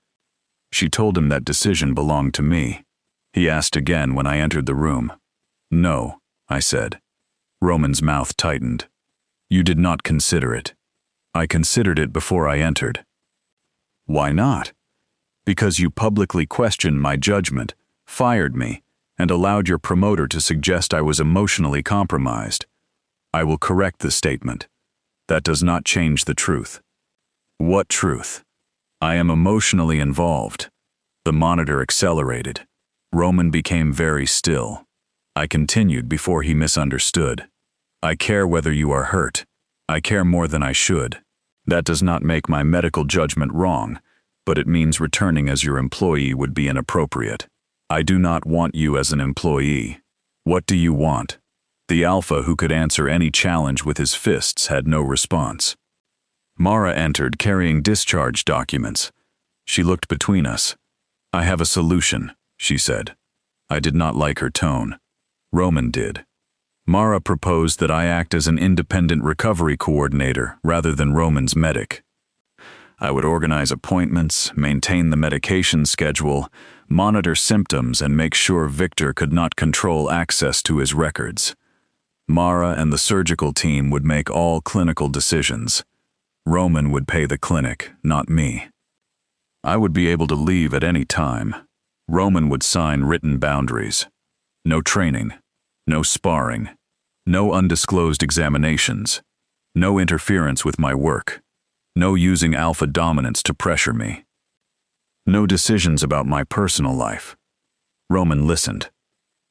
She told him that decision belonged to me. He asked again when I entered the room. No, I said. Roman's mouth tightened. You did not consider it. I considered it before I entered. Why not? Because you publicly questioned my judgment, fired me, and allowed your promoter to suggest I was emotionally compromised. I will correct the statement. That does not change the truth. What truth? I am emotionally involved. The monitor accelerated. Roman became very still. I continued before he misunderstood. I care whether you are hurt. I care more than I should. That does not make my medical judgment wrong, but it means returning as your employee would be inappropriate. I do not want you as an employee. What do you want? The alpha who could answer any challenge with his fists had no response. Mara entered carrying discharge documents. She looked between us. I have a solution, she said. I did not like her tone. Roman did. Mara proposed that I act as an independent recovery coordinator rather than Roman's medic. I would organize appointments, maintain the medication schedule, monitor symptoms, and make sure Victor could not control access to his records. Mara and the surgical team would make all clinical decisions. Roman would pay the clinic, not me. I would be able to leave at any time. Roman would sign written boundaries. No training, no sparring, no undisclosed examinations, no interference with my work, no using alpha dominance to pressure me. No decisions about my personal life. Roman listened.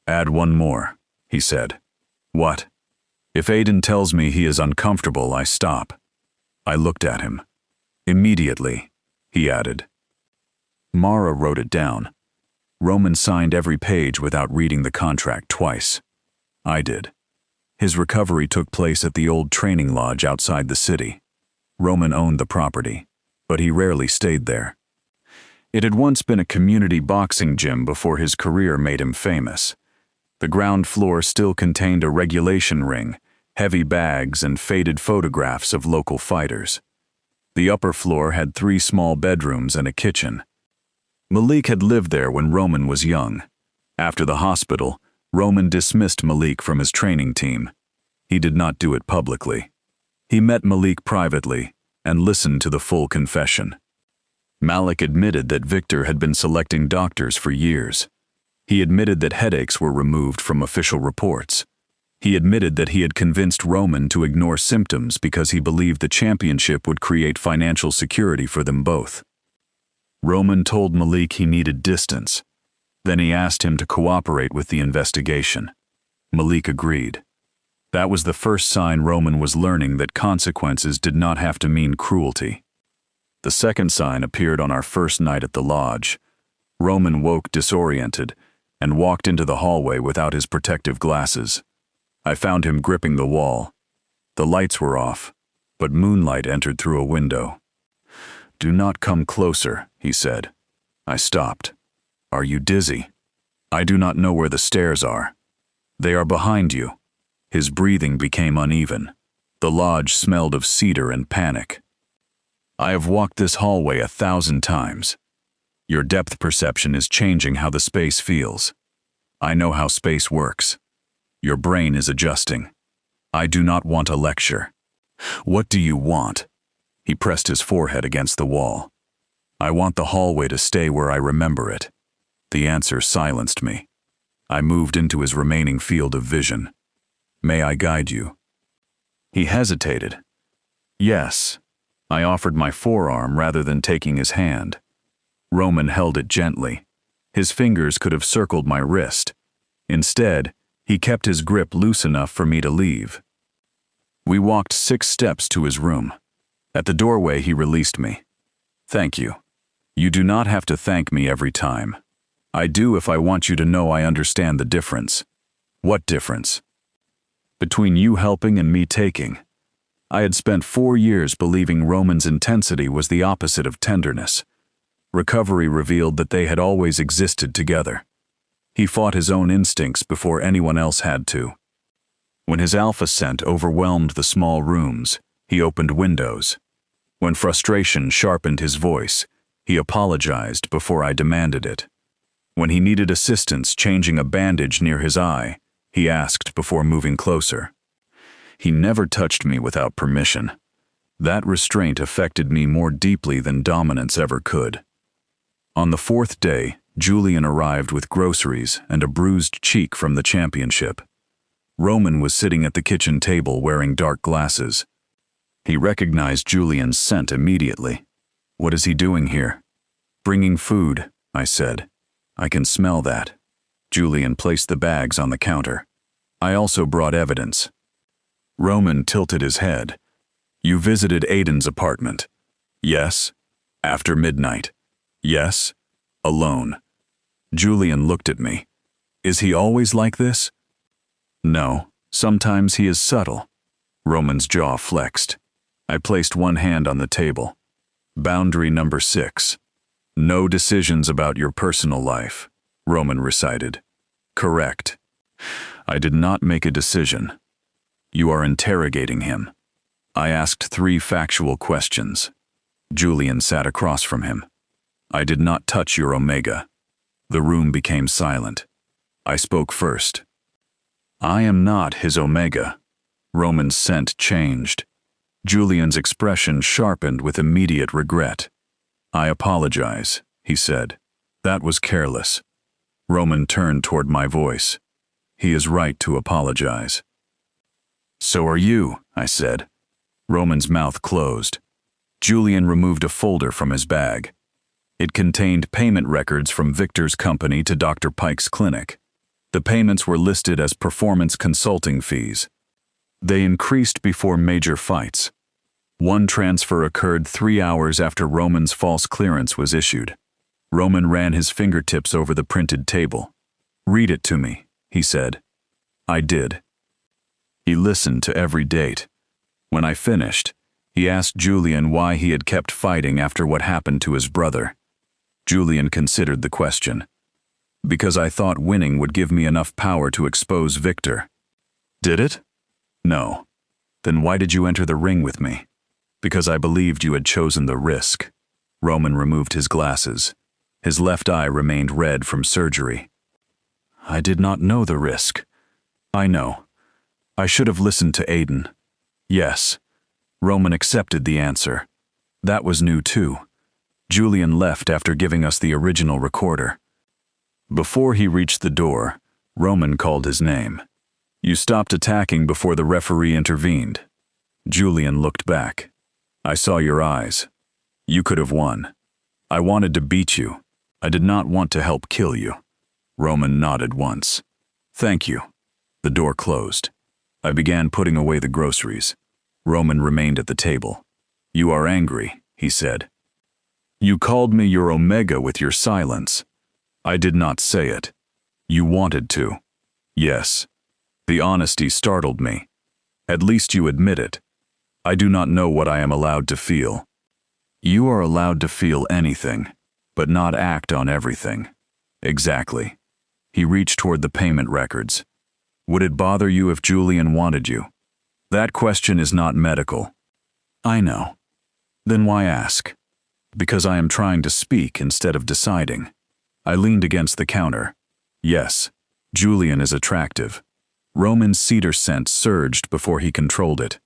Add one more, he said. What? If Aiden tells me he is uncomfortable, I stop. I looked at him. Immediately, he added. Mara wrote it down. Roman signed every page without reading the contract twice. I did. His recovery took place at the old training lodge outside the city. Roman owned the property, but he rarely stayed there. It had once been a community boxing gym before his career made him famous. The ground floor still contained a regulation ring, heavy bags, and faded photographs of local fighters. The upper floor had 3 small bedrooms and a kitchen. Malik had lived there when Roman was young. After the hospital, Roman dismissed Malik from his training team. He did not do it publicly. He met Malik privately and listened to the full confession. Malik admitted that Victor had been selecting doctors for years. He admitted that headaches were removed from official reports. He admitted that he had convinced Roman to ignore symptoms because he believed the championship would create financial security for them both. Roman told Malik he needed distance. Then he asked him to cooperate with the investigation. Malik agreed. That was the first sign Roman was learning that consequences did not have to mean cruelty. The second sign appeared on our first night at the lodge. Roman woke disoriented and walked into the hallway without his protective glasses. I found him gripping the wall. The lights were off, but moonlight entered through a window. "Do not come closer," he said. I stopped. "Are you dizzy?" "I do not know where the stairs are." "They are behind you." His breathing became uneven. The lodge smelled of cedar and panic. "I have walked this hallway 1,000 times. Your depth perception is changing how the space feels. I know how space works. Your brain is adjusting. I do not want a lecture." "What do you want?" He pressed his forehead against the wall. "I want the hallway to stay where I remember it." The answer silenced me. I moved into his remaining field of vision. "May I guide you?" He hesitated. "Yes." I offered my forearm rather than taking his hand. Roman held it gently. His fingers could have circled my wrist. Instead, he kept his grip loose enough for me to leave. We walked 6 steps to his room. At the doorway, he released me. "Thank you. You do not have to thank me every time. I do if I want you to know I understand the difference." "What difference?" "Between you helping and me taking." I had spent 4 years believing Roman's intensity was the opposite of tenderness. Recovery revealed that they had always existed together. He fought his own instincts before anyone else had to. When his alpha scent overwhelmed the small rooms, he opened windows. When frustration sharpened his voice, he apologized before I demanded it. When he needed assistance changing a bandage near his eye, he asked before moving closer. He never touched me without permission. That restraint affected me more deeply than dominance ever could. On the 4th day, Julian arrived with groceries and a bruised cheek from the championship. Roman was sitting at the kitchen table wearing dark glasses. He recognized Julian's scent immediately. "What is he doing here?" "Bringing food," I said. "I can smell that." Julian placed the bags on the counter. I also brought evidence. Roman tilted his head. You visited Aiden's apartment. Yes. After midnight. Yes. Alone. Julian looked at me. Is he always like this? No. Sometimes he is subtle. Roman's jaw flexed. I placed one hand on the table. Boundary number 6. No decisions about your personal life, Roman recited. Correct. I did not make a decision. You are interrogating him. I asked 3 factual questions. Julian sat across from him. I did not touch your Omega. The room became silent. I spoke first. I am not his Omega. Roman's scent changed. Julian's expression sharpened with immediate regret. I apologize, he said. That was careless. Roman turned toward my voice. He is right to apologize. So are you, I said. Roman's mouth closed. Julian removed a folder from his bag. It contained payment records from Victor's company to Dr. Pike's clinic. The payments were listed as performance consulting fees. They increased before major fights. One transfer occurred 3 hours after Roman's false clearance was issued. Roman ran his fingertips over the printed table. Read it to me, he said. I did. He listened to every date. When I finished, he asked Julian why he had kept fighting after what happened to his brother. Julian considered the question. Because I thought winning would give me enough power to expose Victor. Did it? No. Then why did you enter the ring with me? Because I believed you had chosen the risk. Roman removed his glasses. His left eye remained red from surgery. I did not know the risk. I know. I should have listened to Aiden. Yes. Roman accepted the answer. That was new too. Julian left after giving us the original recorder. Before he reached the door, Roman called his name. You stopped attacking before the referee intervened. Julian looked back. I saw your eyes. You could have won. I wanted to beat you. I did not want to help kill you. Roman nodded once. Thank you. The door closed. I began putting away the groceries. Roman remained at the table. You are angry, he said. You called me your Omega with your silence. I did not say it. You wanted to. Yes. The honesty startled me. At least you admit it. I do not know what I am allowed to feel. You are allowed to feel anything, but not act on everything. Exactly. He reached toward the payment records. Would it bother you if Julian wanted you? That question is not medical. I know. Then why ask? Because I am trying to speak instead of deciding. I leaned against the counter. Yes, Julian is attractive. Roman's cedar scent surged before he controlled it.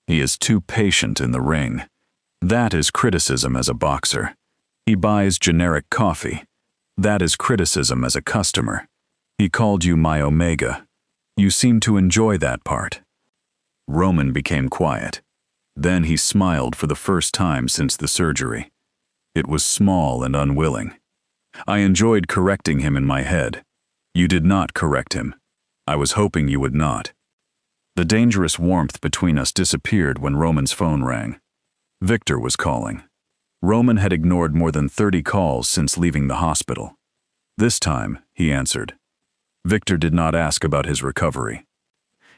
He is too patient in the ring. That is criticism as a boxer. He buys generic coffee. That is criticism as a customer. He called you my Omega. You seem to enjoy that part. Roman became quiet. Then he smiled for the first time since the surgery. It was small and unwilling. I enjoyed correcting him in my head. You did not correct him. I was hoping you would not. The dangerous warmth between us disappeared when Roman's phone rang. Victor was calling. Roman had ignored more than 30 calls since leaving the hospital. This time, he answered. Victor did not ask about his recovery.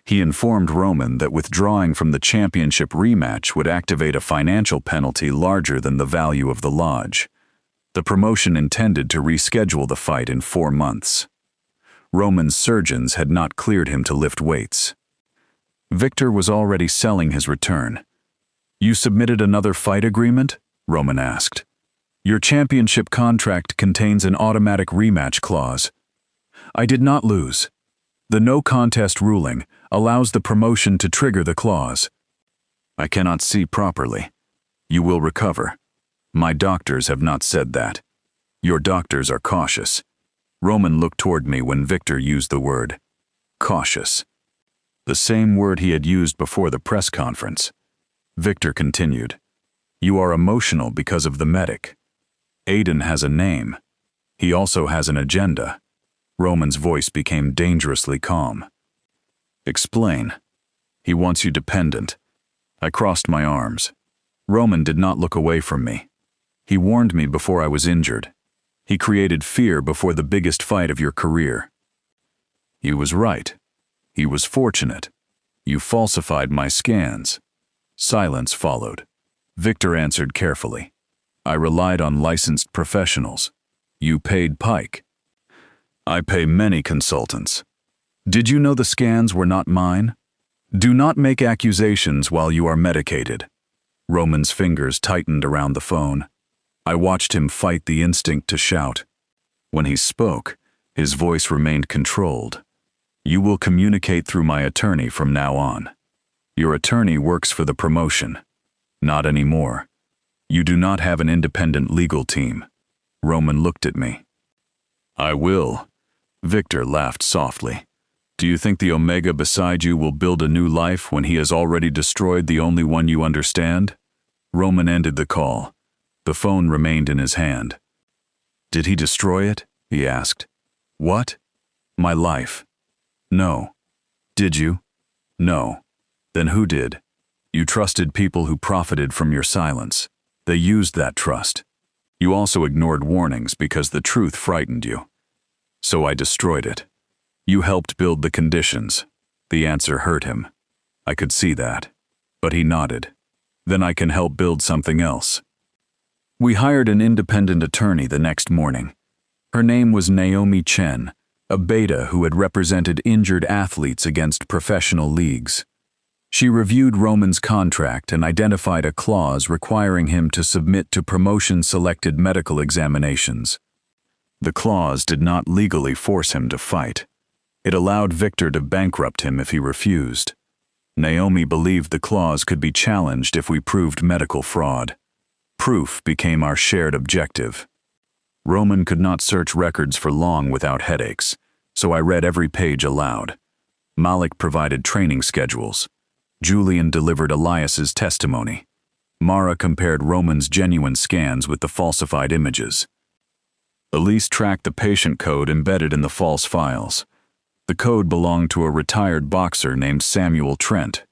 He informed Roman that withdrawing from the championship rematch would activate a financial penalty larger than the value of the lodge. The promotion intended to reschedule the fight in 4 months. Roman's surgeons had not cleared him to lift weights. Victor was already selling his return. You submitted another fight agreement? Roman asked. Your championship contract contains an automatic rematch clause. I did not lose. The no contest ruling allows the promotion to trigger the clause. I cannot see properly. You will recover. My doctors have not said that. Your doctors are cautious. Roman looked toward me when Victor used the word cautious. The same word he had used before the press conference. Victor continued. You are emotional because of the medic. Aiden has a name. He also has an agenda. Roman's voice became dangerously calm. Explain. He wants you dependent. I crossed my arms. Roman did not look away from me. He warned me before I was injured. He created fear before the biggest fight of your career. He was right. He was fortunate. You falsified my scans. Silence followed. Victor answered carefully. I relied on licensed professionals. You paid Pike. I pay many consultants. Did you know the scans were not mine? Do not make accusations while you are medicated. Roman's fingers tightened around the phone. I watched him fight the instinct to shout. When he spoke, his voice remained controlled. You will communicate through my attorney from now on. Your attorney works for the promotion. Not anymore. You do not have an independent legal team. Roman looked at me. I will. Victor laughed softly. Do you think the Omega beside you will build a new life when he has already destroyed the only one you understand? Roman ended the call. The phone remained in his hand. Did he destroy it? He asked. What? My life. No. Did you? No. Then who did? You trusted people who profited from your silence. They used that trust. You also ignored warnings because the truth frightened you. So I destroyed it. You helped build the conditions. The answer hurt him. I could see that. But he nodded. Then I can help build something else. We hired an independent attorney the next morning. Her name was Naomi Chen, a beta who had represented injured athletes against professional leagues. She reviewed Roman's contract and identified a clause requiring him to submit to promotion-selected medical examinations. The clause did not legally force him to fight. It allowed Victor to bankrupt him if he refused. Naomi believed the clause could be challenged if we proved medical fraud. Proof became our shared objective. Roman could not search records for long without headaches, so I read every page aloud. Malik provided training schedules. Julian delivered Elias's testimony. Mara compared Roman's genuine scans with the falsified images. Elise tracked the patient code embedded in the false files. The code belonged to a retired boxer named Samuel Trent.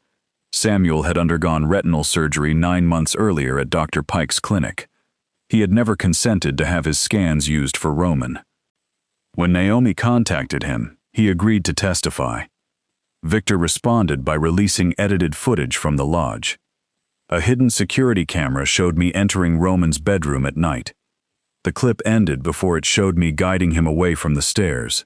Samuel had undergone retinal surgery 9 months earlier at Dr. Pike's clinic. He had never consented to have his scans used for Roman. When Naomi contacted him, he agreed to testify. Victor responded by releasing edited footage from the lodge. A hidden security camera showed me entering Roman's bedroom at night. The clip ended before it showed me guiding him away from the stairs.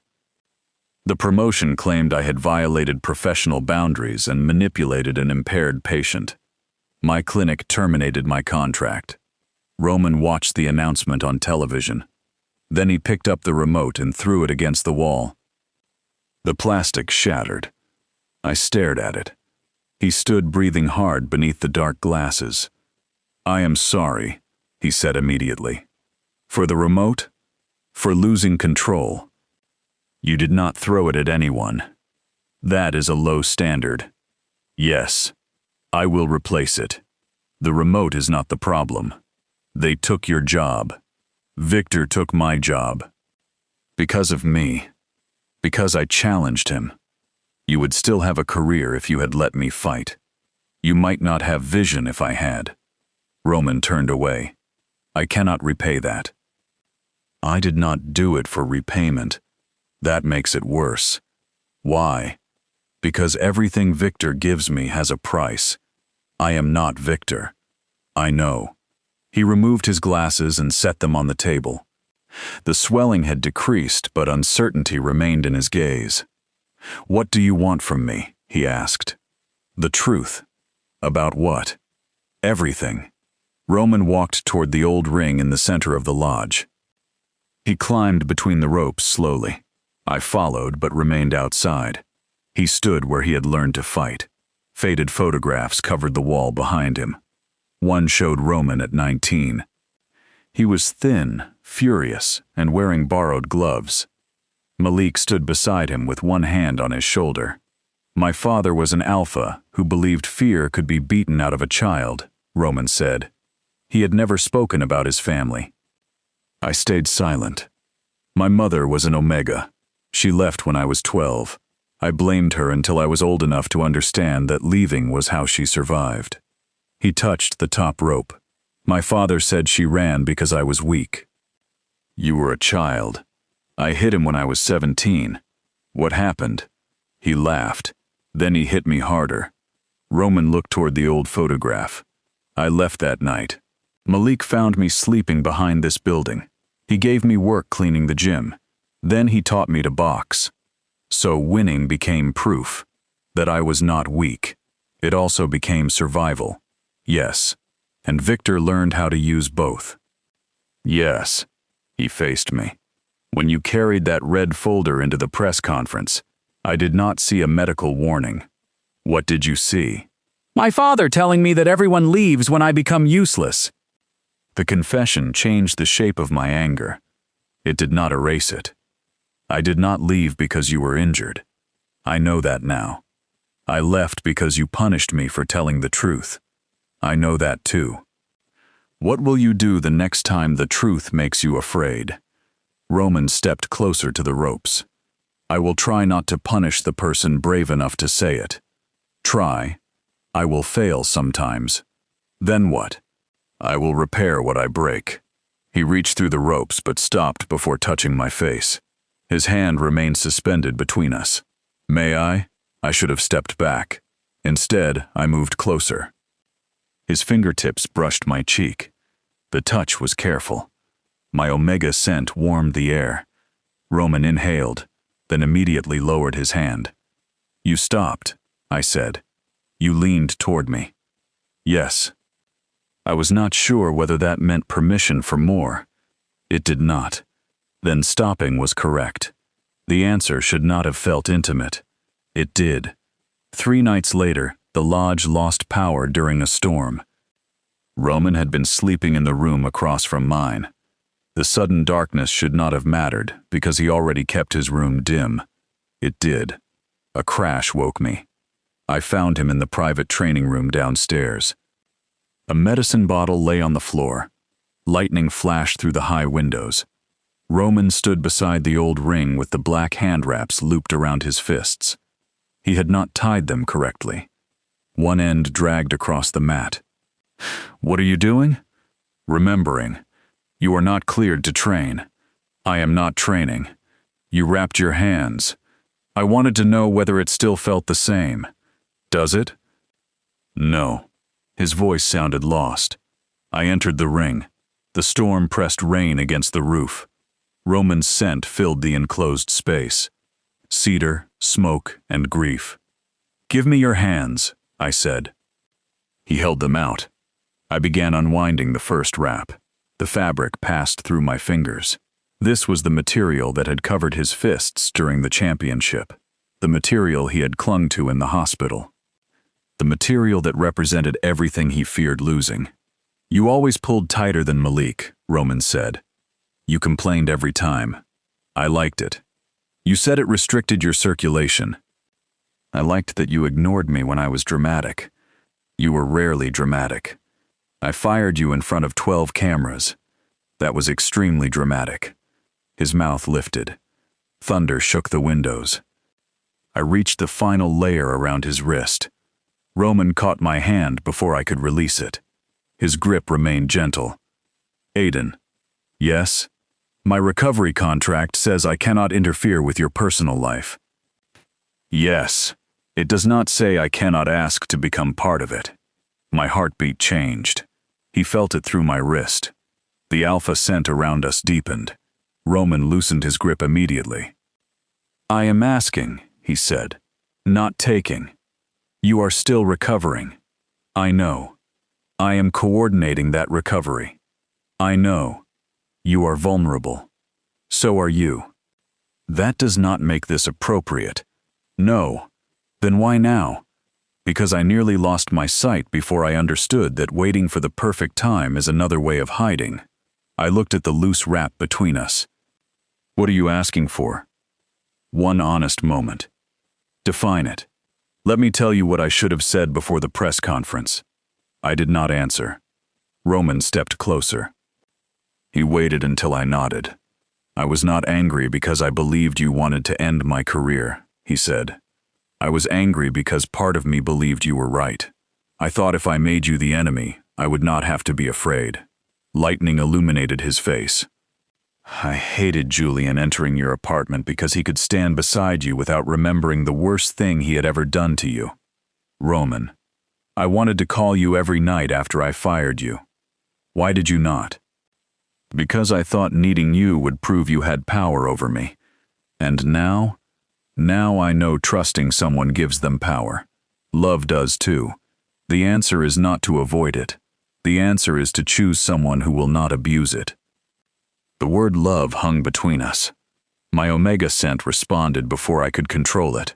The promotion claimed I had violated professional boundaries and manipulated an impaired patient. My clinic terminated my contract. Roman watched the announcement on television. Then he picked up the remote and threw it against the wall. The plastic shattered. I stared at it. He stood breathing hard beneath the dark glasses. I am sorry, he said immediately. For the remote? For losing control. You did not throw it at anyone. That is a low standard. Yes, I will replace it. The remote is not the problem. They took your job. Victor took my job. Because of me. Because I challenged him. You would still have a career if you had let me fight. You might not have vision if I had. Roman turned away. I cannot repay that. I did not do it for repayment. That makes it worse. Why? Because everything Victor gives me has a price. I am not Victor. I know. He removed his glasses and set them on the table. The swelling had decreased, but uncertainty remained in his gaze. What do you want from me? He asked. The truth. About what? Everything. Roman walked toward the old ring in the center of the lodge. He climbed between the ropes slowly. I followed but remained outside. He stood where he had learned to fight. Faded photographs covered the wall behind him. One showed Roman at 19. He was thin, furious, and wearing borrowed gloves. Malik stood beside him with one hand on his shoulder. My father was an alpha who believed fear could be beaten out of a child, Roman said. He had never spoken about his family. I stayed silent. My mother was an Omega. She left when I was 12. I blamed her until I was old enough to understand that leaving was how she survived. He touched the top rope. My father said she ran because I was weak. You were a child. I hit him when I was 17. What happened? He laughed. Then he hit me harder. Roman looked toward the old photograph. I left that night. Malik found me sleeping behind this building. He gave me work cleaning the gym. Then he taught me to box. So winning became proof that I was not weak. It also became survival. Yes. And Victor learned how to use both. Yes. He faced me. When you carried that red folder into the press conference, I did not see a medical warning. What did you see? My father telling me that everyone leaves when I become useless. The confession changed the shape of my anger. It did not erase it. I did not leave because you were injured. I know that now. I left because you punished me for telling the truth. I know that too. What will you do the next time the truth makes you afraid? Roman stepped closer to the ropes. I will try not to punish the person brave enough to say it. Try. I will fail sometimes. Then what? I will repair what I break. He reached through the ropes but stopped before touching my face. His hand remained suspended between us. May I? I should have stepped back. Instead, I moved closer. His fingertips brushed my cheek. The touch was careful. My Omega scent warmed the air. Roman inhaled, then immediately lowered his hand. You stopped, I said. You leaned toward me. Yes. I was not sure whether that meant permission for more. It did not. Then stopping was correct. The answer should not have felt intimate. It did. 3 nights later, the lodge lost power during a storm. Roman had been sleeping in the room across from mine. The sudden darkness should not have mattered because he already kept his room dim. It did. A crash woke me. I found him in the private training room downstairs. A medicine bottle lay on the floor. Lightning flashed through the high windows. Roman stood beside the old ring with the black hand wraps looped around his fists. He had not tied them correctly. One end dragged across the mat. What are you doing? Remembering. You are not cleared to train. I am not training. You wrapped your hands. I wanted to know whether it still felt the same. Does it? No. His voice sounded lost. I entered the ring. The storm pressed rain against the roof. Roman's scent filled the enclosed space. Cedar, smoke, and grief. Give me your hands, I said. He held them out. I began unwinding the first wrap. The fabric passed through my fingers. This was the material that had covered his fists during the championship. The material he had clung to in the hospital. The material that represented everything he feared losing. You always pulled tighter than Malik, Roman said. You complained every time. I liked it. You said it restricted your circulation. I liked that you ignored me when I was dramatic. You were rarely dramatic. I fired you in front of 12 cameras. That was extremely dramatic. His mouth lifted. Thunder shook the windows. I reached the final layer around his wrist. Roman caught my hand before I could release it. His grip remained gentle. Aiden. Yes? My recovery contract says I cannot interfere with your personal life. Yes. It does not say I cannot ask to become part of it. My heartbeat changed. He felt it through my wrist. The alpha scent around us deepened. Roman loosened his grip immediately. I am asking, he said, not taking. You are still recovering. I know. I am coordinating that recovery. I know. You are vulnerable. So are you. That does not make this appropriate. No. Then why now? Because I nearly lost my sight before I understood that waiting for the perfect time is another way of hiding. I looked at the loose wrap between us. What are you asking for? One honest moment. Define it. Let me tell you what I should have said before the press conference. I did not answer. Roman stepped closer. He waited until I nodded. I was not angry because I believed you wanted to end my career, he said. I was angry because part of me believed you were right. I thought if I made you the enemy, I would not have to be afraid. Lightning illuminated his face. I hated Julian entering your apartment because he could stand beside you without remembering the worst thing he had ever done to you. Roman, I wanted to call you every night after I fired you. Why did you not? Because I thought needing you would prove you had power over me. And now I know trusting someone gives them power. Love does too. The answer is not to avoid it. The answer is to choose someone who will not abuse it. The word love hung between us. My Omega scent responded before I could control it.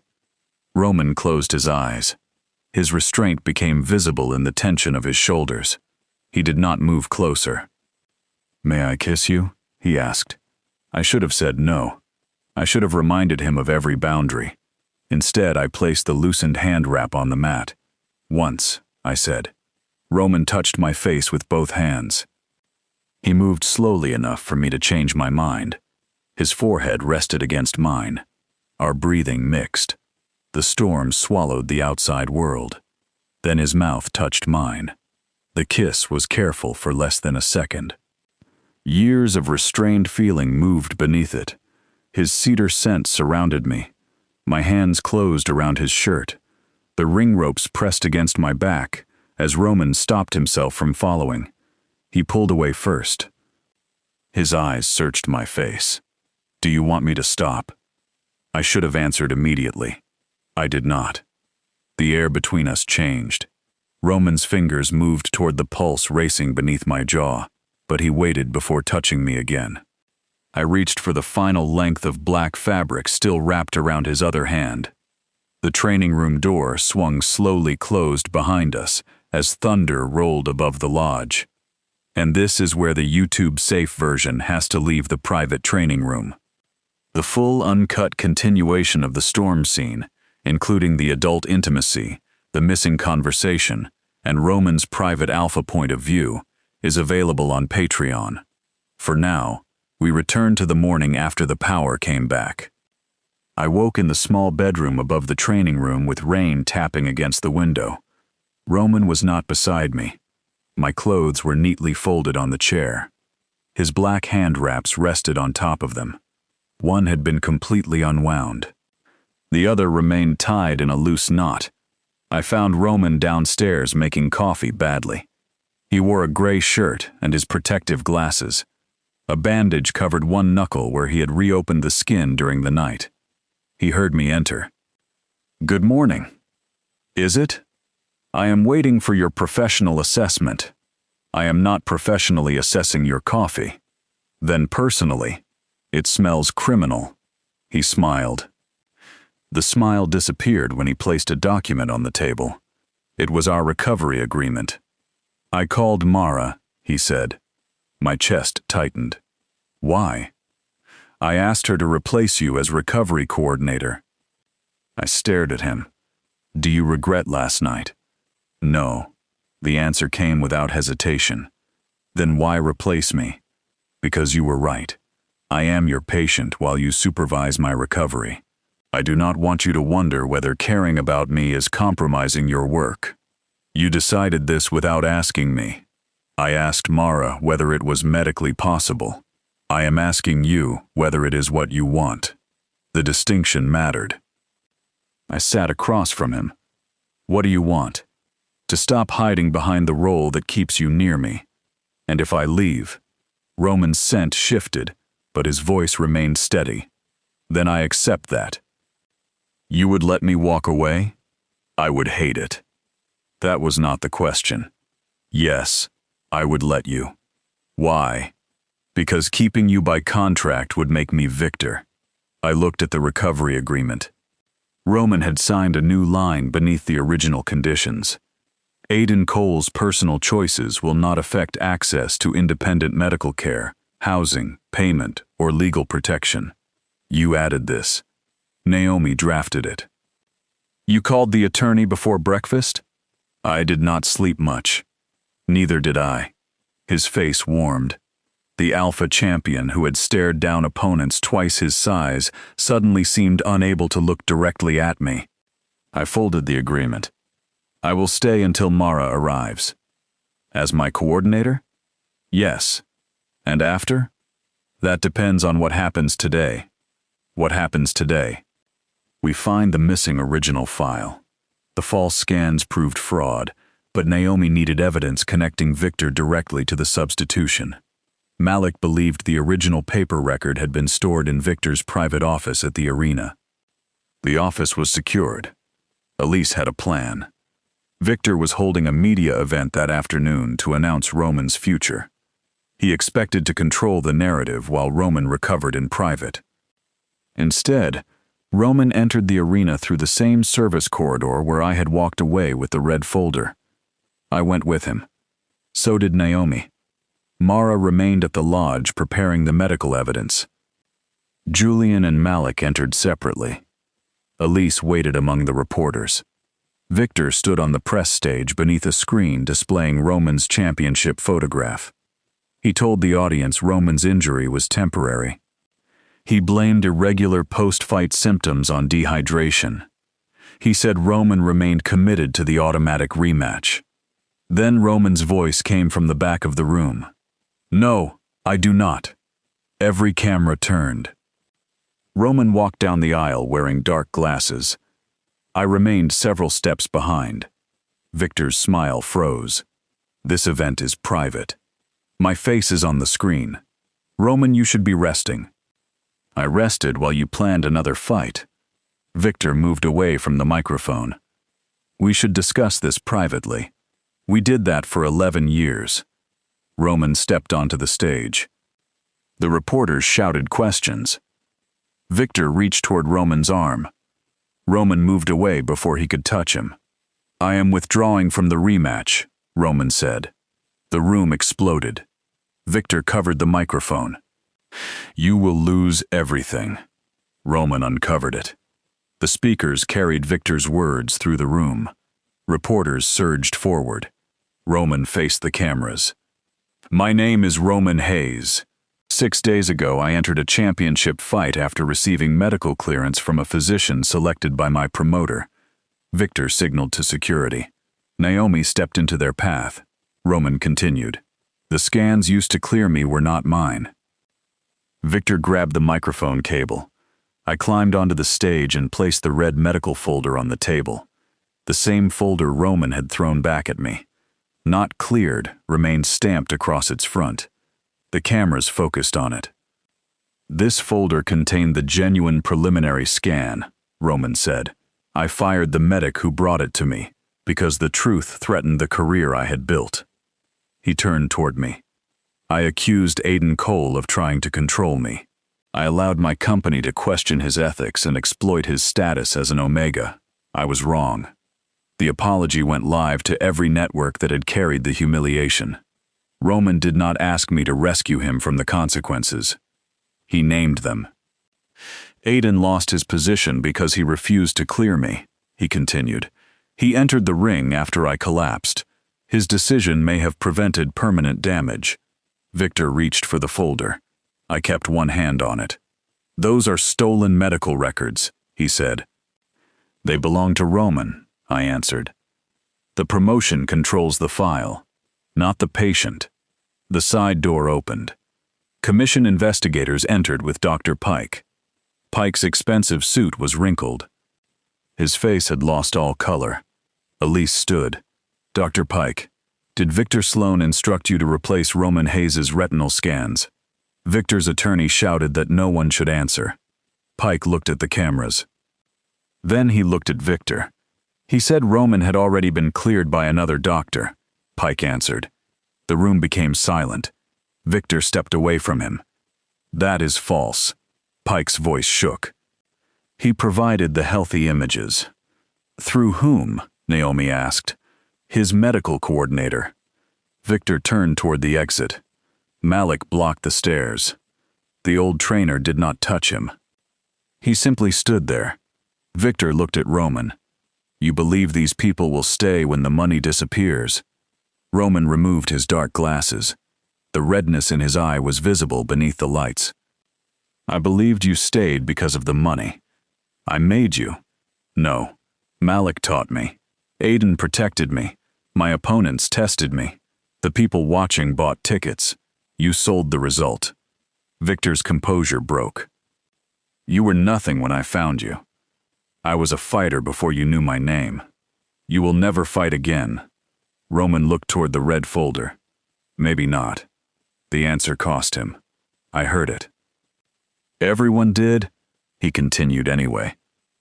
Roman closed his eyes. His restraint became visible in the tension of his shoulders. He did not move closer. May I kiss you? He asked. I should have said no. I should have reminded him of every boundary. Instead, I placed the loosened hand wrap on the mat. Once, I said. Roman touched my face with both hands. He moved slowly enough for me to change my mind. His forehead rested against mine. Our breathing mixed. The storm swallowed the outside world. Then his mouth touched mine. The kiss was careful for less than a second. Years of restrained feeling moved beneath it. His cedar scent surrounded me. My hands closed around his shirt. The ring ropes pressed against my back as Roman stopped himself from following. He pulled away first. His eyes searched my face. Do you want me to stop? I should have answered immediately. I did not. The air between us changed. Roman's fingers moved toward the pulse racing beneath my jaw, but he waited before touching me again. I reached for the final length of black fabric still wrapped around his other hand. The training room door swung slowly closed behind us as thunder rolled above the lodge. And this is where the YouTube safe version has to leave the private training room. The full uncut continuation of the storm scene, including the adult intimacy, the missing conversation, and Roman's private alpha point of view, is available on Patreon. For now, we return to the morning after the power came back. I woke in the small bedroom above the training room with rain tapping against the window. Roman was not beside me. My clothes were neatly folded on the chair. His black hand wraps rested on top of them. One had been completely unwound. The other remained tied in a loose knot. I found Roman downstairs making coffee badly. He wore a gray shirt and his protective glasses. A bandage covered one knuckle where he had reopened the skin during the night. He heard me enter. Good morning. Is it? I am waiting for your professional assessment. I am not professionally assessing your coffee. Then personally, it smells criminal. He smiled. The smile disappeared when he placed a document on the table. It was our recovery agreement. I called Mara, he said. My chest tightened. Why? I asked her to replace you as recovery coordinator. I stared at him. Do you regret last night? No. The answer came without hesitation. Then why replace me? Because you were right. I am your patient while you supervise my recovery. I do not want you to wonder whether caring about me is compromising your work. You decided this without asking me. I asked Mara whether it was medically possible. I am asking you whether it is what you want. The distinction mattered. I sat across from him. What do you want? To stop hiding behind the role that keeps you near me. And if I leave? Roman's scent shifted, but his voice remained steady. Then I accept that. You would let me walk away? I would hate it. That was not the question. Yes, I would let you. Why? Because keeping you by contract would make me victor. I looked at the recovery agreement. Roman had signed a new line beneath the original conditions. Aiden Cole's personal choices will not affect access to independent medical care, housing, payment, or legal protection. You added this. Naomi drafted it. You called the attorney before breakfast? I did not sleep much. Neither did I. His face warmed. The alpha champion who had stared down opponents twice his size suddenly seemed unable to look directly at me. I folded the agreement. I will stay until Mara arrives. As my coordinator? Yes. And after? That depends on what happens today. What happens today? We find the missing original file. The false scans proved fraud, but Naomi needed evidence connecting Victor directly to the substitution. Malik believed the original paper record had been stored in Victor's private office at the arena. The office was secured. Elise had a plan. Victor was holding a media event that afternoon to announce Roman's future. He expected to control the narrative while Roman recovered in private. Instead, Roman entered the arena through the same service corridor where I had walked away with the red folder. I went with him. So did Naomi. Mara remained at the lodge preparing the medical evidence. Julian and Malik entered separately. Elise waited among the reporters. Victor stood on the press stage beneath a screen displaying Roman's championship photograph. He told the audience Roman's injury was temporary. He blamed irregular post-fight symptoms on dehydration. He said Roman remained committed to the automatic rematch. Then Roman's voice came from the back of the room. "No, I do not." Every camera turned. Roman walked down the aisle wearing dark glasses. I remained several steps behind. Victor's smile froze. "This event is private. My face is on the screen. Roman, you should be resting." "I rested while you planned another fight." Victor moved away from the microphone. "We should discuss this privately. We did that for 11 years. Roman stepped onto the stage. The reporters shouted questions. Victor reached toward Roman's arm. Roman moved away before he could touch him. "I am withdrawing from the rematch," Roman said. The room exploded. Victor covered the microphone. "You will lose everything." Roman uncovered it. The speakers carried Victor's words through the room. Reporters surged forward. Roman faced the cameras. "My name is Roman Hayes. 6 days ago, I entered a championship fight after receiving medical clearance from a physician selected by my promoter." Victor signaled to security. Naomi stepped into their path. Roman continued. "The scans used to clear me were not mine." Victor grabbed the microphone cable. I climbed onto the stage and placed the red medical folder on the table. The same folder Roman had thrown back at me. "Not cleared" remained stamped across its front. The cameras focused on it. "This folder contained the genuine preliminary scan," Roman said. "I fired the medic who brought it to me, because the truth threatened the career I had built." He turned toward me. "I accused Aiden Cole of trying to control me. I allowed my company to question his ethics and exploit his status as an Omega. I was wrong." The apology went live to every network that had carried the humiliation. Roman did not ask me to rescue him from the consequences. He named them. "Aiden lost his position because he refused to clear me," he continued. "He entered the ring after I collapsed. His decision may have prevented permanent damage." Victor reached for the folder. I kept one hand on it. "Those are stolen medical records," he said. "They belong to Roman," I answered. "The promotion controls the file, not the patient." The side door opened. Commission investigators entered with Dr. Pike. Pike's expensive suit was wrinkled. His face had lost all color. Elise stood. "Dr. Pike, did Victor Sloan instruct you to replace Roman Hayes' retinal scans?" Victor's attorney shouted that no one should answer. Pike looked at the cameras. Then he looked at Victor. "He said Roman had already been cleared by another doctor," Pike answered. The room became silent. Victor stepped away from him. "That is false." Pike's voice shook. "He provided the healthy images." "Through whom?" Naomi asked. "His medical coordinator." Victor turned toward the exit. Malik blocked the stairs. The old trainer did not touch him. He simply stood there. Victor looked at Roman. "You believe these people will stay when the money disappears?" Roman removed his dark glasses. The redness in his eye was visible beneath the lights. I believed you stayed because of the money. I made you. No. Malik taught me. Aiden protected me. My opponents tested me. The people watching bought tickets. You sold the result. Victor's composure broke. You were nothing when I found you. I was a fighter before you knew my name. You will never fight again. Roman looked toward the red folder. Maybe not. The answer cost him. I heard it. Everyone did, he continued anyway.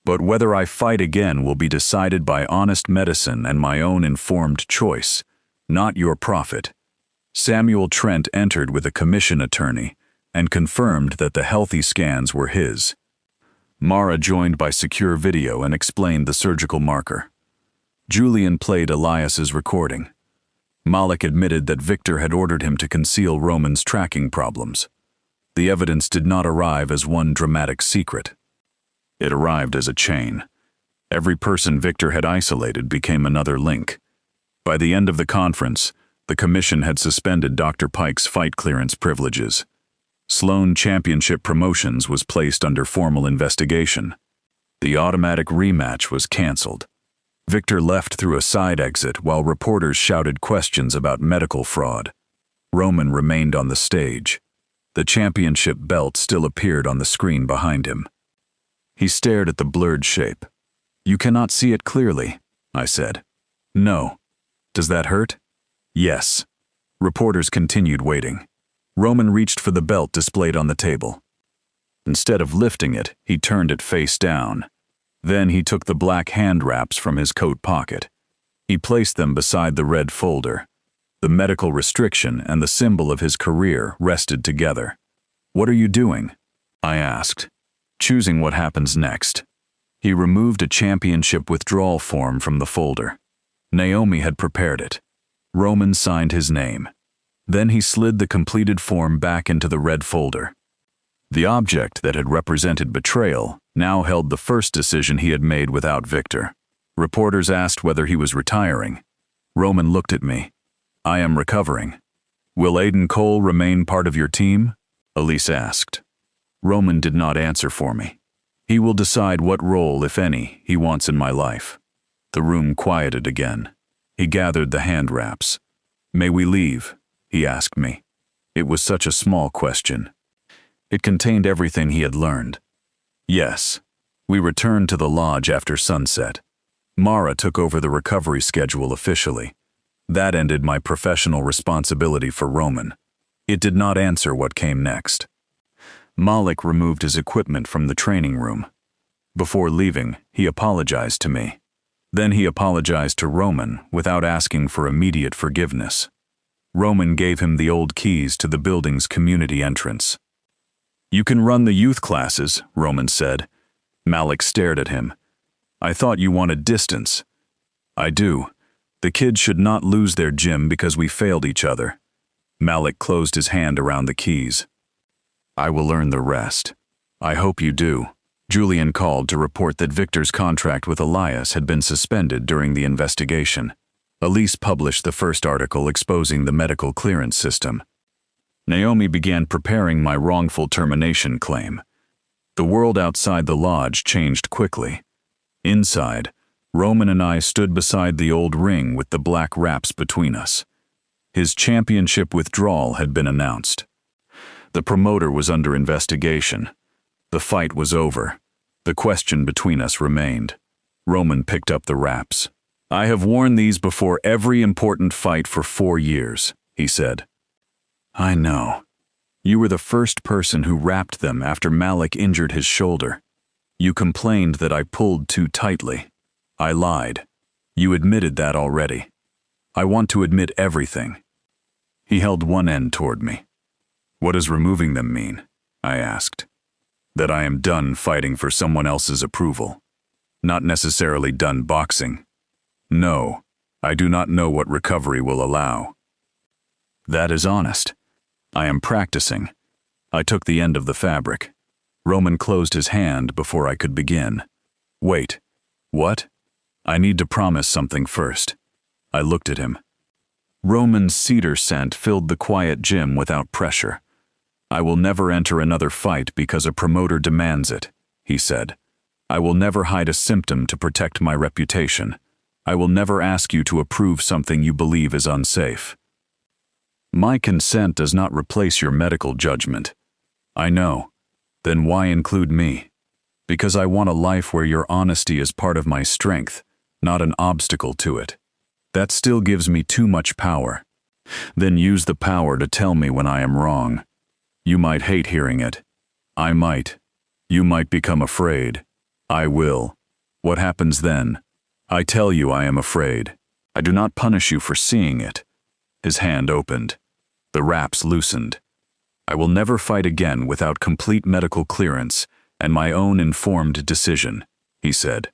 But whether I fight again will be decided by honest medicine and my own informed choice, not your profit. Samuel Trent entered with a commission attorney and confirmed that the healthy scans were his. Mara joined by secure video and explained the surgical marker. Julian played Elias's recording. Malik admitted that Victor had ordered him to conceal Roman's tracking problems. The evidence did not arrive as one dramatic secret. It arrived as a chain. Every person Victor had isolated became another link. By the end of the conference, the commission had suspended Dr. Pike's fight clearance privileges. Sloan Championship Promotions was placed under formal investigation. The automatic rematch was canceled. Victor left through a side exit while reporters shouted questions about medical fraud. Roman remained on the stage. The championship belt still appeared on the screen behind him. He stared at the blurred shape. You cannot see it clearly, I said. No. Does that hurt? Yes. Reporters continued waiting. Roman reached for the belt displayed on the table. Instead of lifting it, he turned it face down. Then he took the black hand wraps from his coat pocket. He placed them beside the red folder. The medical restriction and the symbol of his career rested together. What are you doing? I asked, choosing what happens next. He removed a championship withdrawal form from the folder. Naomi had prepared it. Roman signed his name. Then he slid the completed form back into the red folder. The object that had represented betrayal now held the first decision he had made without Victor. Reporters asked whether he was retiring. Roman looked at me. I am recovering. Will Aiden Cole remain part of your team? Elise asked. Roman did not answer for me. He will decide what role, if any, he wants in my life. The room quieted again. He gathered the hand wraps. May we leave? He asked me. It was such a small question. It contained everything he had learned. Yes. We returned to the lodge after sunset. Mara took over the recovery schedule officially. That ended my professional responsibility for Roman. It did not answer what came next. Malik removed his equipment from the training room. Before leaving, he apologized to me. Then he apologized to Roman without asking for immediate forgiveness. Roman gave him the old keys to the building's community entrance. You can run the youth classes, Roman said. Malik stared at him. I thought you wanted distance. I do. The kids should not lose their gym because we failed each other. Malik closed his hand around the keys. I will earn the rest. I hope you do. Julian called to report that Victor's contract with Elias had been suspended during the investigation. Elise published the first article exposing the medical clearance system. Naomi began preparing my wrongful termination claim. The world outside the lodge changed quickly. Inside, Roman and I stood beside the old ring with the black wraps between us. His championship withdrawal had been announced. The promoter was under investigation. The fight was over. The question between us remained. Roman picked up the wraps. I have worn these before every important fight for 4 years, he said. I know. You were the first person who wrapped them after Malik injured his shoulder. You complained that I pulled too tightly. I lied. You admitted that already. I want to admit everything. He held one end toward me. What does removing them mean? I asked. That I am done fighting for someone else's approval. Not necessarily done boxing. No, I do not know what recovery will allow. That is honest. I am practicing. I took the end of the fabric. Roman closed his hand before I could begin. Wait. What? I need to promise something first. I looked at him. Roman's cedar scent filled the quiet gym without pressure. "I will never enter another fight because a promoter demands it," he said. "I will never hide a symptom to protect my reputation. I will never ask you to approve something you believe is unsafe. My consent does not replace your medical judgment." "I know. Then why include me?" "Because I want a life where your honesty is part of my strength, not an obstacle to it. That still gives me too much power." "Then use the power to tell me when I am wrong. You might hate hearing it. I might. You might become afraid. I will. What happens then? I tell you I am afraid. I do not punish you for seeing it." His hand opened. The wraps loosened. "I will never fight again without complete medical clearance and my own informed decision," he said.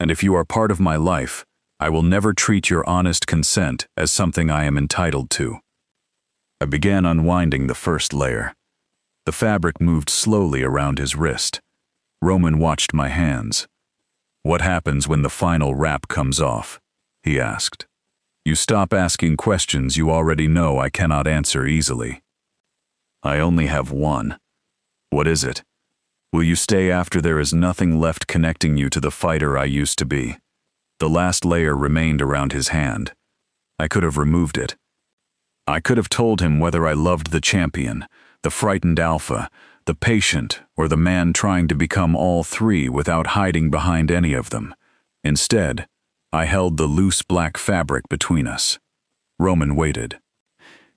"And if you are part of my life, I will never treat your honest consent as something I am entitled to." I began unwinding the first layer. The fabric moved slowly around his wrist. Roman watched my hands. "What happens when the final wrap comes off?" he asked. "You stop asking questions you already know I cannot answer easily." "I only have one." "What is it?" "Will you stay after there is nothing left connecting you to the fighter I used to be?" The last layer remained around his hand. I could have removed it. I could have told him whether I loved the champion, the frightened alpha, the patient, or the man trying to become all three without hiding behind any of them. Instead, I held the loose black fabric between us. Roman waited.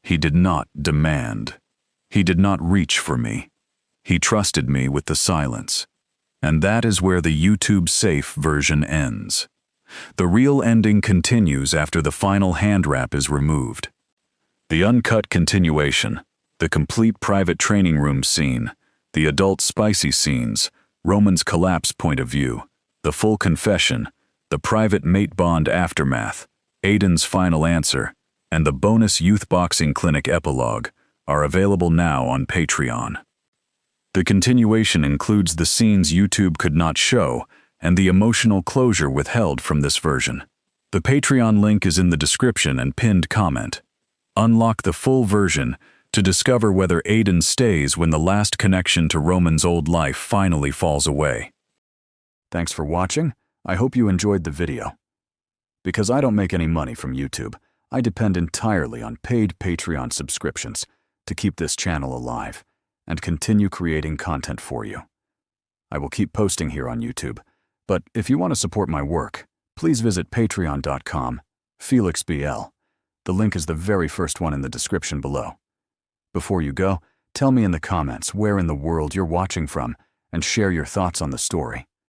He did not demand. He did not reach for me. He trusted me with the silence. And that is where the YouTube safe version ends. The real ending continues after the final hand wrap is removed. The uncut continuation, the complete private training room scene, the adult spicy scenes, Roman's collapse point of view, the full confession, the private mate bond aftermath, Aiden's final answer, and the bonus youth boxing clinic epilogue are available now on Patreon. The continuation includes the scenes YouTube could not show and the emotional closure withheld from this version. The Patreon link is in the description and pinned comment. Unlock the full version to discover whether Aiden stays when the last connection to Roman's old life finally falls away. Thanks for watching. I hope you enjoyed the video. Because I don't make any money from YouTube, I depend entirely on paid Patreon subscriptions to keep this channel alive and continue creating content for you. I will keep posting here on YouTube, but if you want to support my work, please visit patreon.com/FelixBL. The link is the very first one in the description below. Before you go, tell me in the comments where in the world you're watching from and share your thoughts on the story.